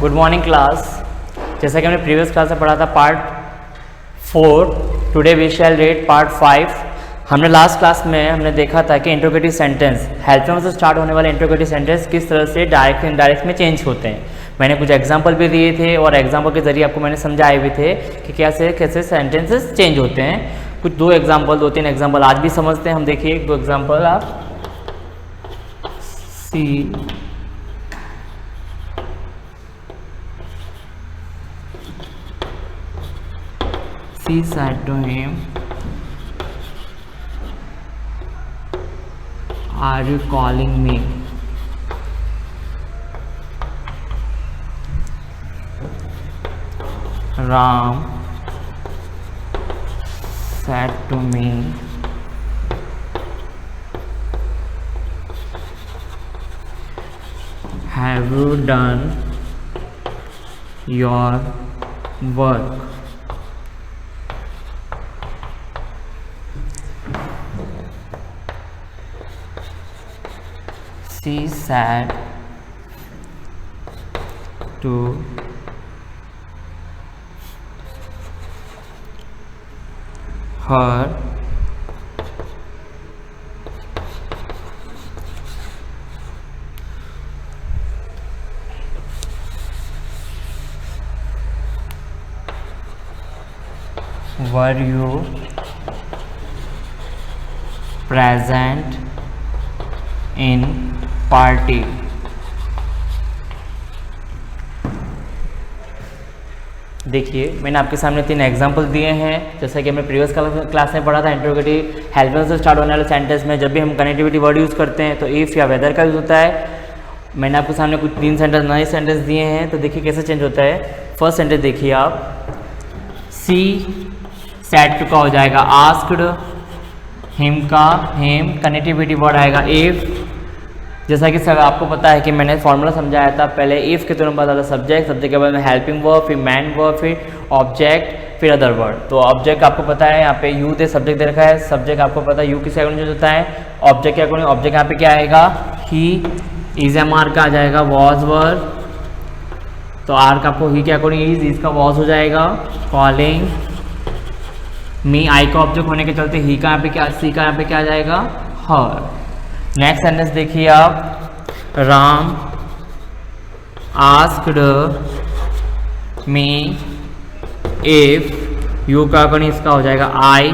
Good morning class. जैसा कि हमने प्रीवियस क्लास में पढ़ा था part 4, today we shall read part 5। हमने लास्ट क्लास में हमने देखा था कि इंट्रोगेटिव सेंटेंस, हेल्पिंग से स्टार्ट होने वाले इंट्रोगेटिव सेंटेंस किस तरह से डायरेक्ट इनडायरेक्ट में चेंज होते हैं। मैंने कुछ एग्जांपल भी दिए थे और एग्जांपल के जरिए आपको मैंने समझाए भी थे कि कैसे सेंटेंसेस चेंज होते हैं। कुछ दो तीन एग्जाम्पल आज भी समझते हैं हम। देखिए दो एग्जाम्पल आप She said to him, "Are you calling me?" Ram said to me, "Have you done your work?" She said to her, "Were you present in party?" देखिए मैंने आपके सामने 3 एग्जाम्पल दिए हैं। जैसा कि हमने प्रीवियस क्लास में पढ़ा था, इंट्रोगेटिव हेल्पिंग से स्टार्ट होने वाले सेंटेंस में जब भी हम कनेक्टिविटी वर्ड यूज़ करते हैं तो इफ़ या वेदर का यूज़ होता है। मैंने आपके सामने कुछ 3 नए सेंटेंस दिए हैं, तो देखिए कैसे चेंज होता है। फर्स्ट सेंटेंस देखिए आप, सी सेड टू का हो जाएगा आस्क्ड, हिम का हिम, कनेक्टिविटी वर्ड आएगा इफ़। जैसा कि सर आपको पता है कि मैंने फॉर्मूला समझाया था, पहले इफ़ के तुरंत बाद आता सब्जेक्ट, सब्जेक्ट के बाद में हेल्पिंग वर्ब, फिर मैन वर्ब, फिर ऑब्जेक्ट, फिर अदर वर्ड। तो ऑब्जेक्ट आपको पता है यहाँ पे यू दे सब्जेक्ट दे रखा है, सब्जेक्ट आपको पता है यू किसके अकॉर्डिंग होता है, ऑब्जेक्ट के अकॉर्डिंग। ऑब्जेक्ट यहाँ पे क्या आएगा, ही, इज एम आर का आ जाएगा वॉज वर, तो आर का आपको ही के अकॉर्डिंग इज का वॉज हो जाएगा। कॉलिंग मी, आई का ऑब्जेक्ट होने के चलते ही का यहाँ पे क्या, सी का यहाँ पे क्या आ जाएगा, हर। नेक्स्ट सेंटेंस देखिए आप, Ram asked me if, you का अकॉर्डिंग इसका हो जाएगा आई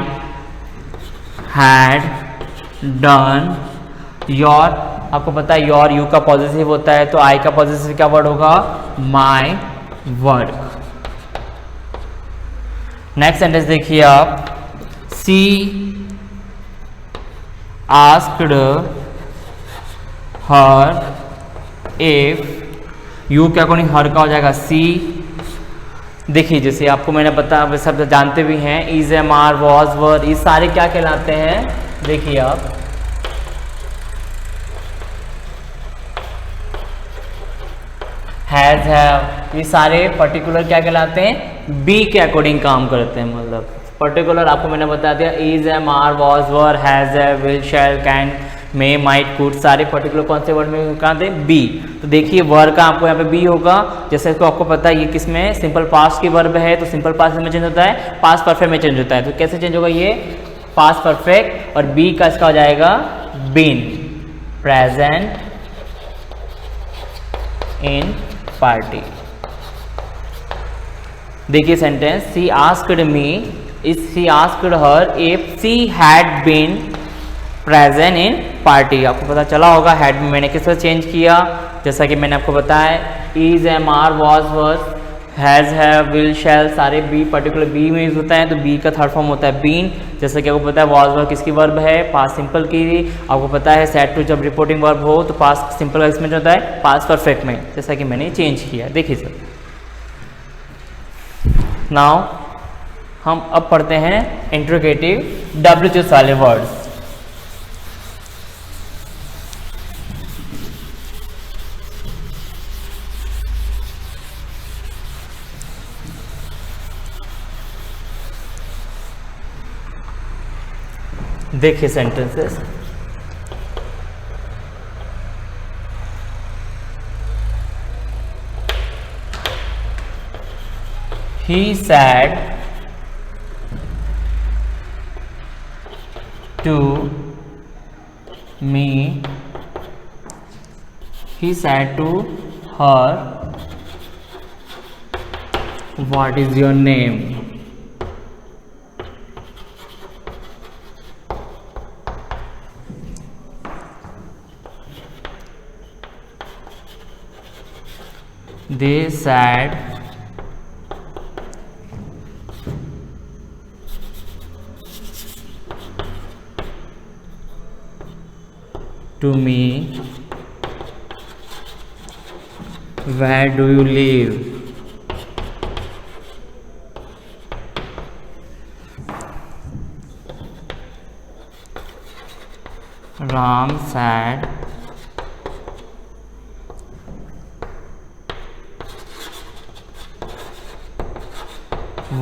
हैड डन योर। आपको पता है योर यू का पॉजिटिव होता है, तो आई का पॉजिटिव क्या वर्ड होगा, माई वर्क। नेक्स्ट सेंटेंस देखिए आप, सी आस्क्ड हर इफ, यू के अकॉर्डिंग हर का हो जाएगा सी। देखिए जैसे आपको मैंने बताया, वे सब जानते भी हैं, is am are was were, ये सारे क्या कहलाते हैं। देखिए आप हैज हैव, ये सारे पर्टिकुलर क्या कहलाते हैं, बी के अकॉर्डिंग काम करते हैं। मतलब पर्टिकुलर आपको मैंने बता दिया, is am are was were has have will shall can may might could, सारे पर्टिकुलर कौन से वर्ड में कहाँ थे, बी। तो देखिए वर्ब का आपको यहाँ पे बी होगा। जैसे तो आपको पता है ये किसमें, सिंपल पास्ट की वर्ब है, तो सिंपल पास्ट में चेंज होता है, पास्ट परफेक्ट में चेंज होता है। तो कैसे चेंज होगा, ये पास्ट परफेक्ट, और बी का इसका हो जाएगा बीन, प्रेजेंट इन पार्टी। देखिए sentence, she asked me, she asked her if she had been present in party. आपको पता चला होगा हैड में मैंने किस तरह चेंज किया। जैसा कि मैंने आपको बताया, is am are was were has have will shall सारे बी पर्टिकुलर बी में यूज होता है, तो बी का थर्ड फॉर्म होता है बीन। जैसा कि आपको पता है वॉज वर्ब किसकी वर्ब है, पास्ट सिंपल की। आपको पता है सेड टू जब रिपोर्टिंग वर्ब हो तो पास्ट सिंपल का इसमें होता है, पास्ट परफेक्ट में। जैसा कि मैंने चेंज किया, देखिए सर। नाउ हम अब पढ़ते हैं इंट्रोगेटिव WH वाले वर्ड्स। देखिए sentences, he said to me, he said to her, what is your name? They said to me, where do you live? Ram said,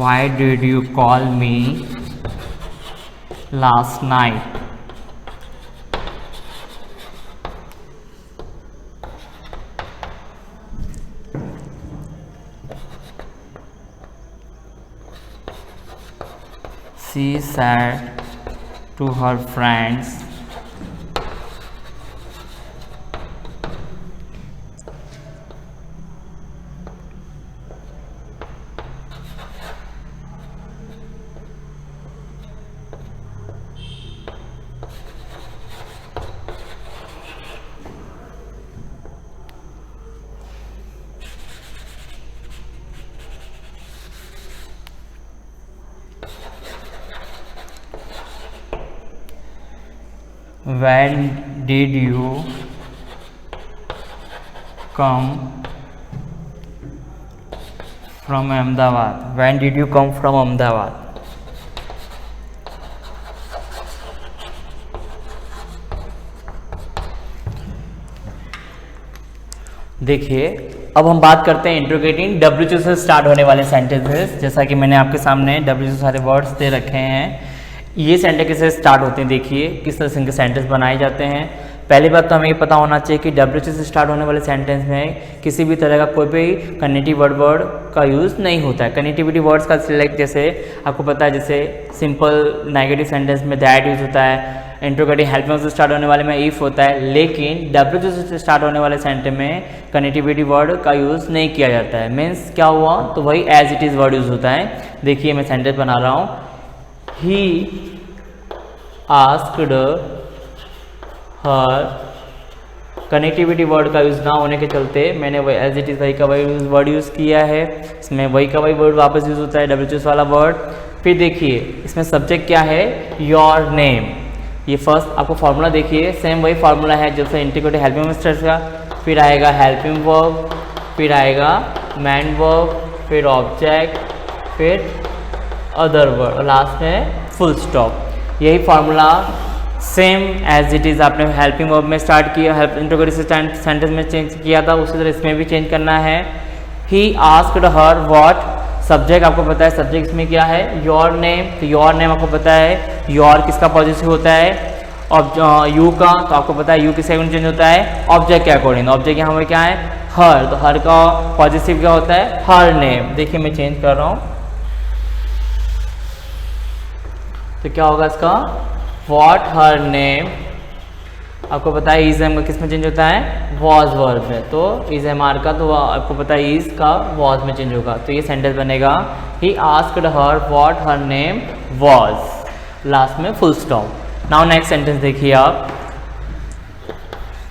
why did you call me last night? She said to her friends, when did you come from Ahmedabad? When did you come from Ahmedabad? देखिए अब हम बात करते हैं interrogating W से start होने वाले sentences. जैसा कि मैंने आपके सामने W से सारे वर्ड्स दे रखे हैं। ये सेंटेंस किससे स्टार्ट होते हैं, देखिए किस तरह से इनके सेंटेंस बनाए जाते हैं। पहली बात तो हमें ये पता होना चाहिए कि W से स्टार्ट होने वाले सेंटेंस में किसी भी तरह का कोई भी कनेक्टिव वर्ड का यूज़ नहीं होता है। कनेक्टिविटी वर्ड्स का सिलेक्ट जैसे आपको पता है, जैसे सिंपल नेगेटिव सेंटेंस में दैट यूज़ होता है, इंट्रोगेटिव हेल्पिंग से स्टार्ट होने वाले में इफ होता है, लेकिन W से स्टार्ट होने वाले सेंटेंस में कनेक्टिविटी वर्ड का यूज़ नहीं किया जाता है। मीन्स क्या हुआ, तो वही as it is word use होता है। देखिए मैं सेंटेंस बना रहा हूँ, he asked her, connectivity word का यूज़ ना होने के चलते मैंने वही एज इट इज़ वही का वही वर्ड यूज़ किया है। इसमें वही का वही वर्ड वापस यूज़ होता है W वाला वर्ड। फिर देखिए इसमें सब्जेक्ट क्या है, योर नेम। ये फर्स्ट आपको फार्मूला देखिए, सेम वही फार्मूला है जैसे इंटीग्रेटेड हेल्पिंग मिस्टर्स का। फिर आएगा हेल्पिंग वर्ब, फिर आएगा मैन वर्ब, फिर ऑब्जेक्ट, फिर अदर वर्ड और लास्ट में फुल स्टॉप। यही formula same as it is आपने हेल्पिंग वर्ब में स्टार्ट किया, हेल्प इंट्रोगेटिव सेंटेंस में चेंज किया था, उसी तरह इसमें भी चेंज करना है। He asked her what, subject आपको पता है सब्जेक्ट इसमें क्या है, योर नेम। तो योर नेम आपको पता है योर किसका पॉजिटिव होता है, यू का, तो आपको पता है यू किसके अकॉर्डिंग चेंज होता है, ऑब्जेक्ट के अकॉर्डिंग। ऑब्जेक्ट यहाँ पर क्या है, हर, तो हर का पॉजिटिव क्या होता है, हर नेम। देखिए मैं चेंज कर रहा हूँ, तो क्या होगा इसका, वॉट हर नेम। आपको पता है इज एम का किस में चेंज होता है, वॉज वर्ब में। तो इज एम आर का तो आपको पता है इज का वॉज में चेंज होगा। तो ये सेंटेंस बनेगा, he asked her what her name was, last में full stop. Now next sentence देखिए आप,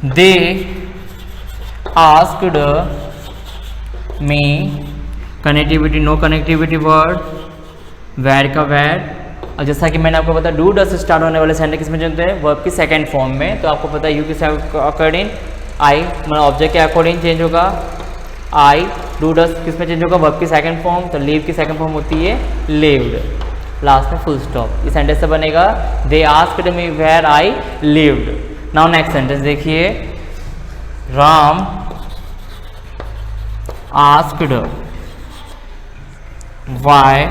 they asked me, connectivity no connectivity word, where का वेर। और जैसा कि मैंने आपको पता डू डस से स्टार्ट होने वाले सेंटेंस किसमें चेंज होते हैं, वर्ब की सेकंड फॉर्म में। तो आपको पता है यू किस अकॉर्डिंग, आई मतलब ऑब्जेक्ट के अकॉर्डिंग चेंज होगा, आई। डू डस किस में चेंज होगा, वर्ब की सेकंड फॉर्म। तो लीव की सेकंड फॉर्म होती है लिव्ड, लास्ट में फुल स्टॉप। इस सेंटेंस से बनेगा, they asked me where I lived. Now next sentence देखिए, राम आस्क्ड वाई।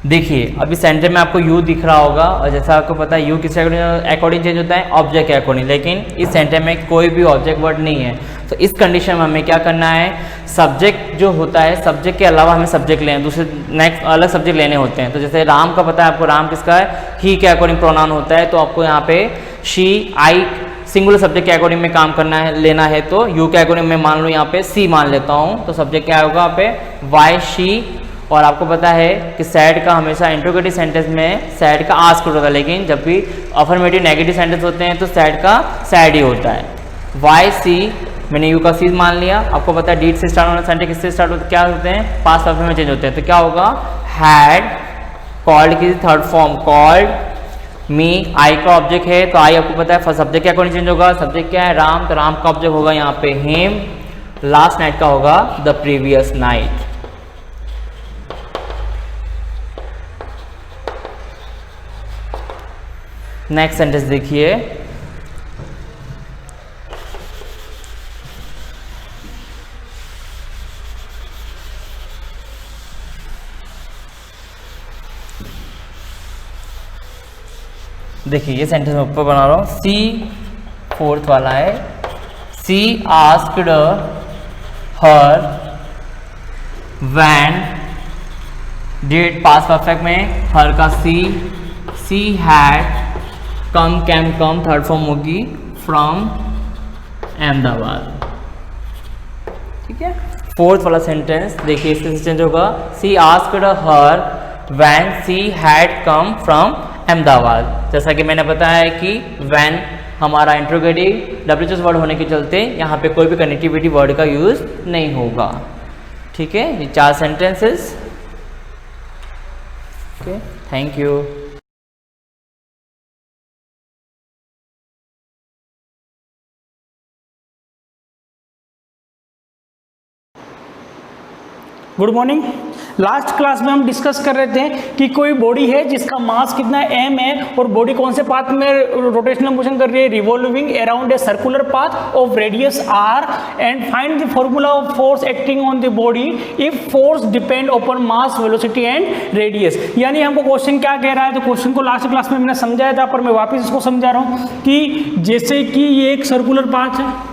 देखिए अभी सेंटर में आपको यू दिख रहा होगा, और जैसा आपको पता है यू किस अकॉर्डिंग चेंज होता है, ऑब्जेक्ट के अकॉर्डिंग। लेकिन इस सेंटर में कोई भी ऑब्जेक्ट वर्ड नहीं है, तो इस कंडीशन में हमें क्या करना है, सब्जेक्ट जो होता है, सब्जेक्ट के अलावा हमें सब्जेक्ट लेने, दूसरे नेक्स्ट अलग सब्जेक्ट लेने होते हैं। तो जैसे राम का पता है आपको, राम किसका है, ही के अकॉर्डिंग प्रोनाउन होता है, तो आपको यहाँ पे शी, आई सिंगुलर सब्जेक्ट के अकॉर्डिंग में काम करना है, लेना है। तो यू के अकॉर्डिंग मैं मान लूँ यहाँ पे सी मान लेता हूँ, तो सब्जेक्ट क्या होगा यहाँ पे वाई, शी। और आपको पता है कि सैड का हमेशा इंट्रोगेटिव सेंटेंस में सैड का आस्क्ड होता है, लेकिन जब भी अफर्मेटिव नेगेटिव सेंटेंस होते हैं तो सैड का सैड ही होता है। वाई सी, मैंने यू का सी मान लिया। आपको पता है डीड से स्टार्ट होना, सेंटेंस किससे स्टार्ट होते, क्या होते हैं, पास्ट परफेक्ट में चेंज होते हैं। तो क्या होगा, हैड कॉल्ड की थर्ड फॉर्म कॉल्ड मी, आई का ऑब्जेक्ट है तो आई आपको पता है फर्स्ट सब्जेक्ट के अकॉर्डिंग चेंज होगा। सब्जेक्ट क्या है, राम, तो राम का ऑब्जेक्ट होगा यहाँ पे हिम। लास्ट नाइट का होगा the previous night. Next sentence देखिए, देखिए ये सेंटेंस मैं ऊपर बना रहा हूँ, सी फोर्थ वाला है, she asked her when, did past perfect में हर का she had come, came come third form होगी फ्रॉम अहमदाबाद। ठीक है, फोर्थ वाला सेंटेंस देखिए इससे चेंज होगा, she asked her when she had come from Ahmedabad. जैसा कि मैंने बताया है कि व्हेन हमारा इंट्रोगेटिव डब्ल्यूएच वर्ड होने के चलते यहाँ पे कोई भी कनेक्टिविटी वर्ड का यूज नहीं होगा। ठीक है, ये 4 sentences. Okay, thank you. Good morning. Last class में हम डिस्कस कर रहे थे कि कोई बॉडी है जिसका मास कितना m है और बॉडी कौन से पाथ में रोटेशनल मोशन कर रही है, revolving around a circular path of radius r, and find the formula of force acting on the body if force depend upon mass, velocity and radius. यानी हमको क्वेश्चन क्या कह रहा है, तो क्वेश्चन को लास्ट क्लास में मैंने समझाया था, पर मैं वापस इसको समझा रहा हूँ कि जैसे कि ये एक सर्कुलर पाथ है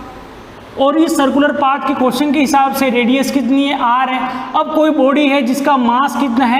और इस सर्कुलर पाथ के क्वेश्चन के हिसाब से रेडियस कितनी है, r है। अब कोई बॉडी है जिसका मास कितना है,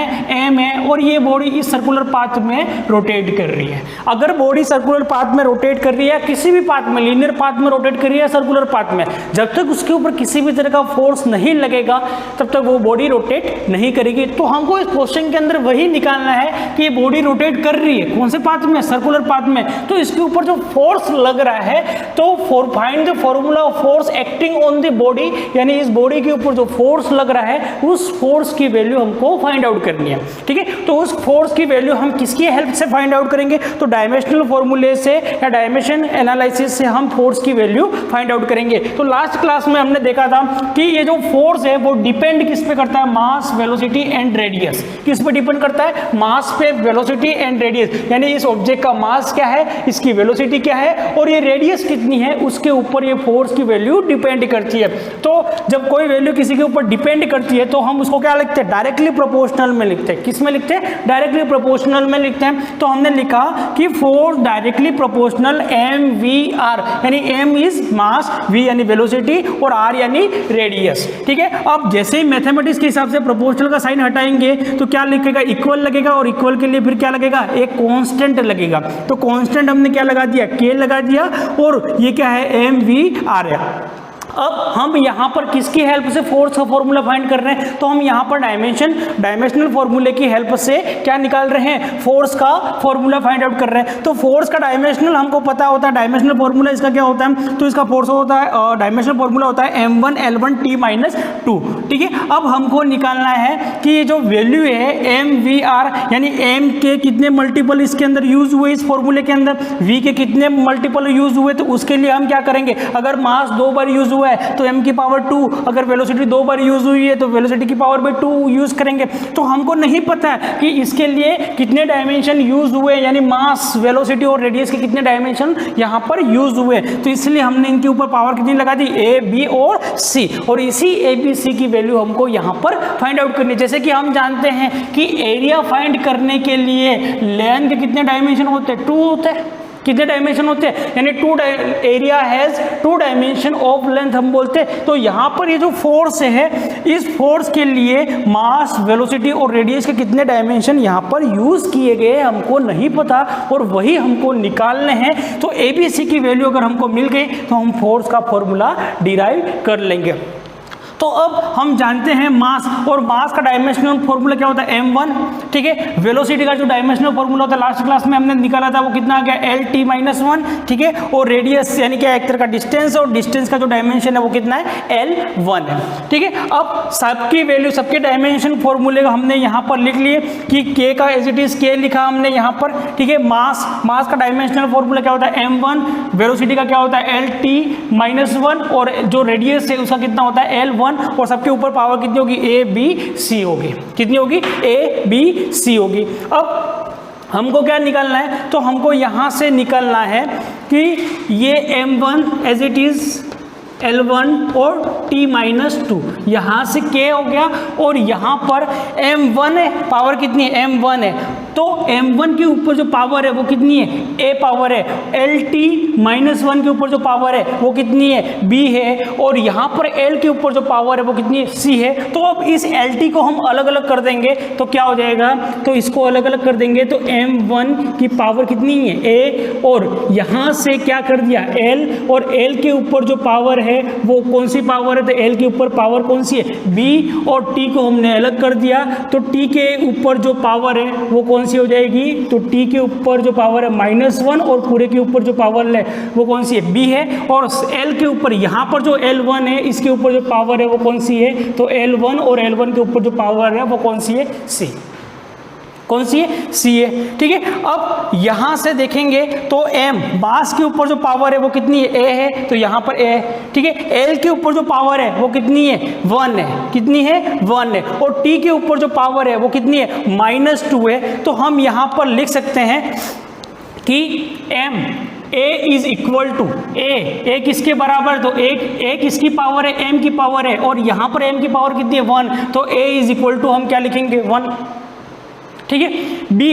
m है, और ये बॉडी इस सर्कुलर पाथ में रोटेट कर रही है। अगर बॉडी सर्कुलर पाथ में रोटेट कर रही है, किसी भी पाथ में, लीनियर पाथ में रोटेट कर रही है, सर्कुलर पाथ में, जब तक उसके ऊपर किसी भी तरह का फोर्स नहीं लगेगा तब तक वो बॉडी रोटेट नहीं करेगी। तो हमको इस क्वेश्चन के अंदर वही निकालना है कि ये बॉडी रोटेट कर रही है कौन से पाथ में, सर्कुलर पाथ में, तो इसके ऊपर जो फोर्स लग रहा है, तो find the formula of force acting on the body, यानी इस बॉडी के ऊपर जो फोर्स लग रहा है उस फोर्स की वैल्यू हमको फाइंड आउट करनी है। ठीक है, तो उस फोर्स की वैल्यू हम किसकी हेल्प से फाइंड आउट करेंगे, तो डायमेंशनल फॉर्मूले से या डायमेंशन एनालिसिस से हम फोर्स की वैल्यू फाइंड आउट करेंगे। तो लास्ट क्लास में हमने देखा था कि ये जो फोर्स है वो डिपेंड किस पे करता है, मास, वेलोसिटी एंड रेडियस। किस पे डिपेंड करता है, मास पे, वेलोसिटी एंड रेडियस, यानी इस ऑब्जेक्ट का मास क्या है, इसकी वेलोसिटी क्या है और ये रेडियस कितनी है, उसके ऊपर ये फोर्स की वैल्यू डिपेंड करती है। तो जब कोई वैल्यू किसी के ऊपर डिपेंड करती है तो हम उसको क्या लिखते हैं, डायरेक्टली प्रोपोर्शनल में लिखते हैं। किस में लिखते हैं, डायरेक्टली प्रोपोर्शनल में लिखते हैं। तो हमने लिखा कि फोर्स डायरेक्टली प्रोपोर्शनल mv/r, यानी m इज मास, v यानी वेलोसिटी और r यानी रेडियस। ठीक है, अब जैसे ही मैथमेटिक्स के हिसाब से प्रोपोर्शनल का साइन हटाएंगे तो क्या लिखेगा, इक्वल लगेगा, और इक्वल के लिए फिर क्या लगेगा, एक कांस्टेंट लगेगा। तो कांस्टेंट हमने क्या लगा दिया, k लगा दिया, और ये क्या है, mv/r है। अब हम यहाँ पर किसकी हेल्प से फोर्स का फॉर्मूला फाइंड कर रहे हैं, तो हम यहाँ पर डायमेंशनल फॉर्मूले की हेल्प से क्या निकाल रहे हैं, फोर्स का फॉर्मूला फाइंड आउट कर रहे हैं। तो फोर्स का डायमेंशनल हमको पता होता है, डायमेंशनल फॉर्मूला इसका क्या होता है, तो इसका फोर्स होता है, डायमेंशनल फॉर्मूला होता है m1L1T-2। ठीक है, अब हमको निकालना है कि ये जो वैल्यू है mv/r, यानी m के कितने मल्टीपल इसके अंदर यूज हुए, इस फॉर्मूले के अंदर v के कितने मल्टीपल यूज हुए, तो उसके लिए हम क्या करेंगे, अगर मास 2 बार यूज हुआ है तो m की पावर 2, अगर वेलोसिटी 2 बार यूज हुई है तो वेलोसिटी की पावर by 2 यूज करेंगे। तो हमको नहीं पता है कि इसके लिए कितने डायमेंशन यूज हुए, यानी मास, वेलोसिटी और रेडियस के कितने डायमेंशन यहाँ पर यूज हुए, तो इसलिए हमने इनके ऊपर पावर कितनी लगा दी, a, b और c, और इसी a, b, c की वैल्यू हमको यहाँ पर फाइंड आउट करनी है। जैसे कि हम जानते हैं कि एरिया फाइंड करने के लिए लेंथ के कितने डायमेंशन होते हैं, 2 होते हैं, कितने डायमेंशन होते हैं, यानी area has 2 dimension of length हम बोलते हैं। तो यहाँ पर ये जो फोर्स है, इस फोर्स के लिए मास, वेलोसिटी और रेडियस के कितने डायमेंशन यहाँ पर यूज किए गए हमको नहीं पता, और वही हमको निकालने हैं। तो ABC की वैल्यू अगर हमको मिल गई तो हम फोर्स का फॉर्मूला डिराइव कर लेंगे। तो अब हम जानते हैं मास, और मास का डायमेंशनल फॉर्मूला क्या होता है, m1, ठीक है। वेलोसिटी का जो डायमेंशनल फॉर्मूला होता है लास्ट क्लास में हमने निकाला था, वो कितना आ गया, LT-1, ठीक है। और रेडियस यानी कि एक तरह का डिस्टेंस, और डिस्टेंस का जो डायमेंशन है वो कितना है, L1 है, ठीक है। अब सबकी वैल्यू, सबके डायमेंशन फॉर्मूले का हमने यहाँ पर लिख लिए कि k का एज इट इज k लिखा हमने यहाँ पर, ठीक है। मास का डायमेंशनल फॉर्मूला क्या होता है, m1, वेलोसिटी का क्या होता है, LT-1, और जो रेडियस है उसका कितना होता है, L1, और सबके ऊपर पावर कितनी होगी, ABC होगी। कितनी होगी, ABC होगी। अब हमको क्या निकालना है, तो हमको यहाँ से निकालना है कि ये m1 as it is L1 और T-2, यहाँ से K हो गया, और यहाँ पर M1 है, पावर कितनी है, M1 है, तो M1 के ऊपर जो पावर है वो कितनी है, A पावर है। LT-1 के ऊपर जो पावर है वो कितनी है, B है, और यहाँ पर L के ऊपर जो पावर है वो कितनी है, C है। तो अब इस LT को हम अलग अलग कर देंगे तो क्या हो जाएगा, तो इसको अलग अलग कर देंगे तो M1 की पावर कितनी है, A, और यहाँ से क्या कर दिया, L, और L के ऊपर जो पावर है वो कौन सी पावर है, तो L के ऊपर पावर कौन सी है, B, और T को हमने अलग कर दिया, तो T के ऊपर जो पावर है वो कौन सी हो जाएगी, तो T के ऊपर जो पावर है -1, और पूरे के ऊपर जो पावर है वो कौन सी है, B है, और L के ऊपर यहाँ पर जो L1 है इसके ऊपर जो पावर है वो कौन सी है, तो L1, और L1 के ऊपर जो पावर है वो कौन सी है, C। कौन सी है, C है, ठीक है। अब यहाँ से देखेंगे तो M, मास के ऊपर जो पावर है वो कितनी है, A है, तो यहाँ पर A है, ठीक है। L के ऊपर जो पावर है वो कितनी है, 1 है, कितनी है, 1 है, और T के ऊपर जो पावर है वो कितनी है, -2 है। तो हम यहाँ पर लिख सकते हैं कि A is equal to A किसके बराबर, तो A किसकी पावर है, M की पावर है, और यहाँ पर M की पावर कितनी है, 1, तो A इज इक्वल टू हम क्या लिखेंगे, 1, ठीक है। B,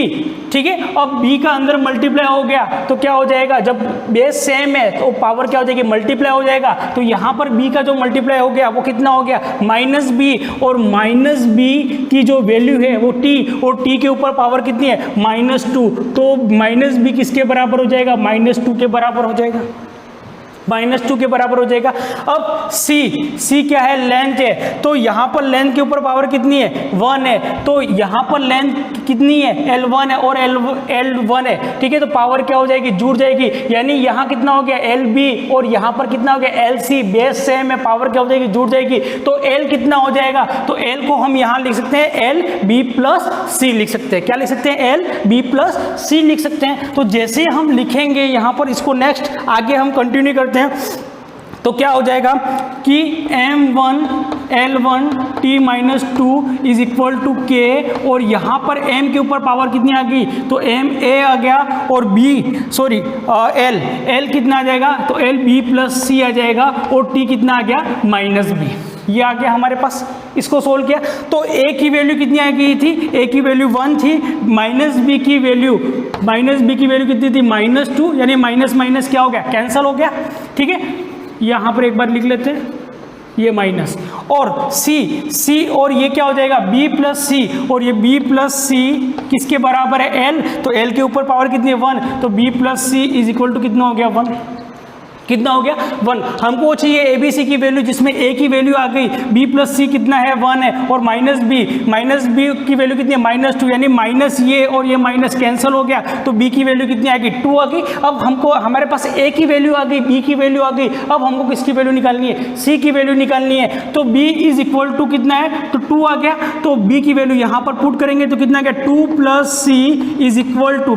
ठीक है। अब B का अंदर मल्टीप्लाई हो गया तो क्या हो जाएगा, जब बेस सेम है तो पावर क्या हो जाएगी, मल्टीप्लाई हो जाएगा। तो यहाँ पर B का जो मल्टीप्लाई हो गया वो कितना हो गया, -B, और -B की जो वैल्यू है वो T, और T के ऊपर पावर कितनी है, -2, तो -B किसके बराबर हो जाएगा, -2 के बराबर हो जाएगा, -2 के बराबर हो जाएगा। अब C क्या है, लेंथ है, तो यहाँ पर लेंथ के ऊपर पावर कितनी है, 1 है, तो यहाँ पर लेंथ कितनी है, L1 है, और L1 है, ठीक है। तो पावर क्या हो जाएगी, जुड़ जाएगी, यानी यहाँ कितना हो गया, LB, और यहाँ पर कितना हो गया, LC, बेस सेम है, पावर क्या हो जाएगी, जुड़ जाएगी, तो L कितना हो जाएगा, तो L को हम यहाँ लिख सकते हैं LB+C लिख सकते हैं, क्या लिख सकते हैं, LB+C लिख सकते हैं। तो जैसे हम लिखेंगे यहाँ पर इसको, नेक्स्ट आगे हम कंटिन्यू करते हैं, तो क्या हो जाएगा कि M1 L1 T-2 is equal to K, और यहाँ पर M के ऊपर पावर कितनी आ गई, तो MA आ गया, और L कितना आ जाएगा, तो LB+C आ जाएगा, और T कितना आ गया, -B, ये आ गया हमारे पास। इसको सोल्व किया तो A की वैल्यू कितनी आ गई थी, A की वैल्यू 1 थी, -B की वैल्यू कितनी थी, -2, यानी माइनस क्या हो गया, कैंसिल हो गया, ठीक है। यहाँ पर एक बार लिख लेते हैं, ये माइनस, और C, और ये क्या हो जाएगा, B+C, और ये B+C किसके बराबर है, L, तो L के ऊपर पावर कितनी है, 1, तो B+C इज इक्वल टू कितना हो गया, 1, कितना हो गया, 1। हमको चाहिए ABC की वैल्यू जिसमें A की वैल्यू आ गई, B+C कितना है, 1 है, और -B की वैल्यू कितनी है, -2, यानी माइनस ये और ये माइनस कैंसिल हो गया, तो B की वैल्यू कितनी आ गई, 2 आ गई। अब हमको, हमारे पास A की वैल्यू आ गई, B की वैल्यू आ गई, अब हमको किसकी वैल्यू निकालनी है, C की वैल्यू निकालनी है। तो B इज इक्वल टू कितना है, तो 2 आ गया, तो B की वैल्यू यहाँ पर पुट करेंगे तो कितना आ गया, 2+C इज इक्वल टू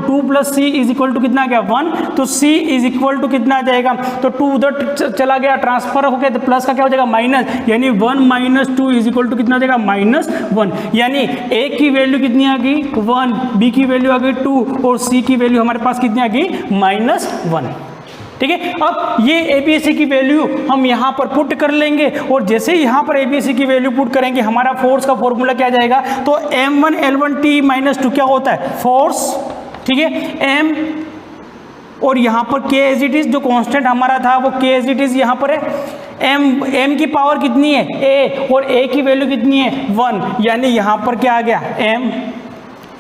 कितना आ गया, 1, तो C इज इक्वल टू कितना आ जाएगा, तो 2 उधर चला गया, ट्रांसफर हो गया, तो प्लस का क्या हो जाएगा, माइनस, यानी 1 - 2 इज इक्वल टू कितना हो जाएगा, -1, यानी A की वैल्यू कितनी आ गई, 1, B की वैल्यू आ गई 2, और C की वैल्यू हमारे पास कितनी आ गई, -1, ठीक है। अब ये ABC की वैल्यू हम यहाँ पर पुट कर लेंगे, और जैसे ही यहाँ पर ABC की वैल्यू पुट करेंगे हमारा फोर्स का फॉर्मूला क्या जाएगा, तो M1 L1 T-2 क्या होता है, फोर्स, ठीक है, और यहाँ पर k एज इट इज जो कांस्टेंट हमारा था वो k एज इट इज यहाँ पर है m की पावर कितनी है a, और a की वैल्यू कितनी है 1, यानी यहाँ पर क्या आ गया m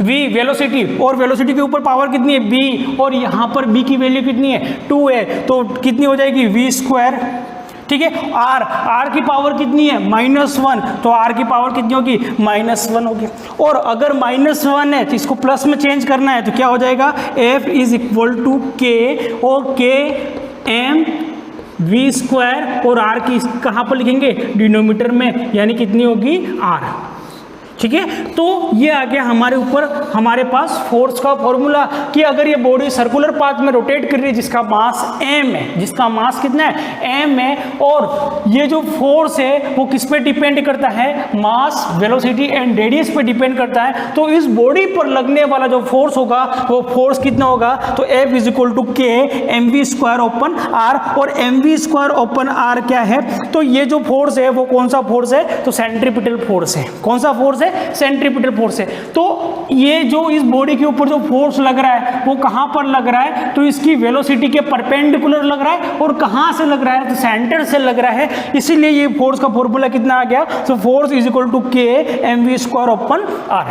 v वेलोसिटी, और वेलोसिटी के ऊपर पावर कितनी है b, और यहाँ पर b की वैल्यू कितनी है 2 है, तो कितनी हो जाएगी v स्क्वायर, ठीक है। r की पावर कितनी है -1, तो r की पावर कितनी होगी -1 होगी, और अगर -1 है तो इसको प्लस में चेंज करना है तो क्या हो जाएगा f is equal to k, और k m v स्क्वायर, और r की कहाँ पर लिखेंगे डिनोमिनेटर में, यानी कितनी होगी r, ठीक है। तो ये आ गया हमारे ऊपर हमारे पास फोर्स का फॉर्मूला कि अगर ये बॉडी सर्कुलर पाथ में रोटेट कर रही है जिसका मास m है, जिसका मास कितना है m है, और ये जो फोर्स है वो किस पे डिपेंड करता है, मास, वेलोसिटी एंड रेडियस पे डिपेंड करता है। तो इस बॉडी पर लगने वाला जो फोर्स होगा वो फोर्स कितना होगा, तो F is equal to k mv square open r, और mv स्क्वायर ओपन r क्या है, तो ये जो फोर्स है वो कौन सा फोर्स है, तो सेंट्रीपिटल फोर्स है। कौन सा फोर्स है, सेंट्रीपिटल फोर्स है। तो ये जो इस बॉडी के ऊपर जो फोर्स लग रहा है वो कहां पर लग रहा है, तो इसकी वेलोसिटी के परपेंडिकुलर लग रहा है, और कहां से लग रहा है, तो सेंटर से लग रहा है, इसीलिए ये फोर्स का फॉर्मूला कितना आ गया, तो force is equal to k mv square open r,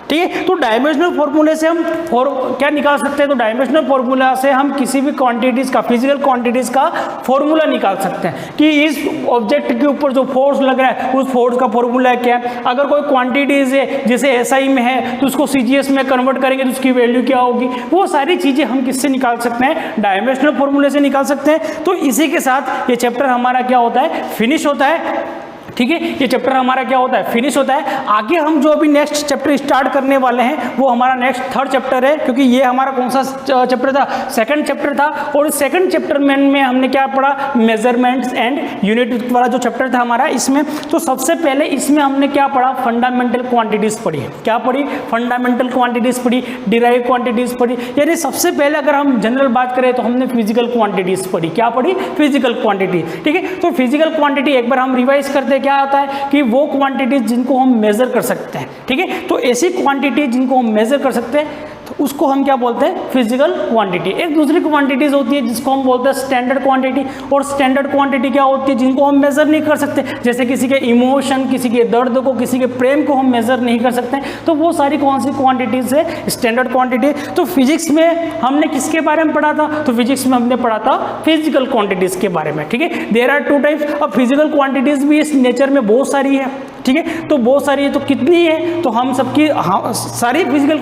ठीक है। तो डायमेंशनल फॉर्मूले से हम क्या निकाल सकते हैं, तो डायमेंशनल फॉर्मूला से हम किसी भी क्वांटिटीज का, फिजिकल क्वांटिटीज का फॉर्मूला निकाल सकते हैं कि इस ऑब्जेक्ट के ऊपर जो फोर्स लग रहा है उस फोर्स का फॉर्मूला क्या है। अगर कोई क्वांटिटीज है जैसे SI में है तो उसको CGS में कन्वर्ट करेंगे तो उसकी वैल्यू क्या होगी, वो सारी चीजें हम किससे निकाल सकते हैं, डायमेंशनल फॉर्मूले से निकाल सकते हैं। तो इसी के साथ ये चैप्टर हमारा क्या होता है, फिनिश होता है, ठीक है। ये चैप्टर हमारा क्या होता है, फिनिश होता है। आगे हम जो अभी नेक्स्ट चैप्टर स्टार्ट करने वाले हैं वो हमारा नेक्स्ट 3rd चैप्टर है, क्योंकि ये हमारा कौन सा चैप्टर था, 2nd चैप्टर था, और 2nd चैप्टर में हमने क्या पढ़ा, मेजरमेंट्स एंड यूनिट वाला जो चैप्टर था हमारा इसमें। तो सबसे पहले इसमें हमने क्या पढ़ा, फंडामेंटल क्वांटिटीज पढ़ी, क्या पढ़ी, फंडामेंटल क्वांटिटीज पढ़ी, डिराइव क्वांटिटीज पढ़ी, यानी सबसे पहले अगर हम जनरल बात करें तो हमने फिजिकल क्वांटिटीज पढ़ी, क्या पढ़ी, फिजिकल क्वांटिटी, ठीक है। तो फिजिकल क्वांटिटी एक बार हम रिवाइज करते क्या होता है कि वो क्वांटिटीज जिनको हम मेजर कर सकते हैं, ठीक है। तो ऐसी क्वांटिटी जिनको हम मेजर कर सकते हैं तो उसको हम क्या बोलते हैं, फिजिकल क्वांटिटी। एक दूसरी क्वांटिटीज होती है जिसको हम बोलते हैं स्टैंडर्ड क्वांटिटी, और स्टैंडर्ड क्वांटिटी क्या होती है, जिनको हम मेजर नहीं कर सकते, जैसे किसी के इमोशन, किसी के दर्द को, किसी के प्रेम को हम मेजर नहीं कर सकते, तो वो सारी कौन सी क्वांटिटीज है, स्टैंडर्ड क्वांटिटी। तो फिजिक्स में हमने किसके बारे में पढ़ा था, तो फिजिक्स में हमने पढ़ा था फिजिकल क्वांटिटीज के बारे में, ठीक है। There are 2 types. अब फिजिकल क्वांटिटीज भी इस नेचर में बहुत सारी है, ठीक है। तो बहुत सारी है, तो कितनी है, तो हम सबकी सारी फिजिकल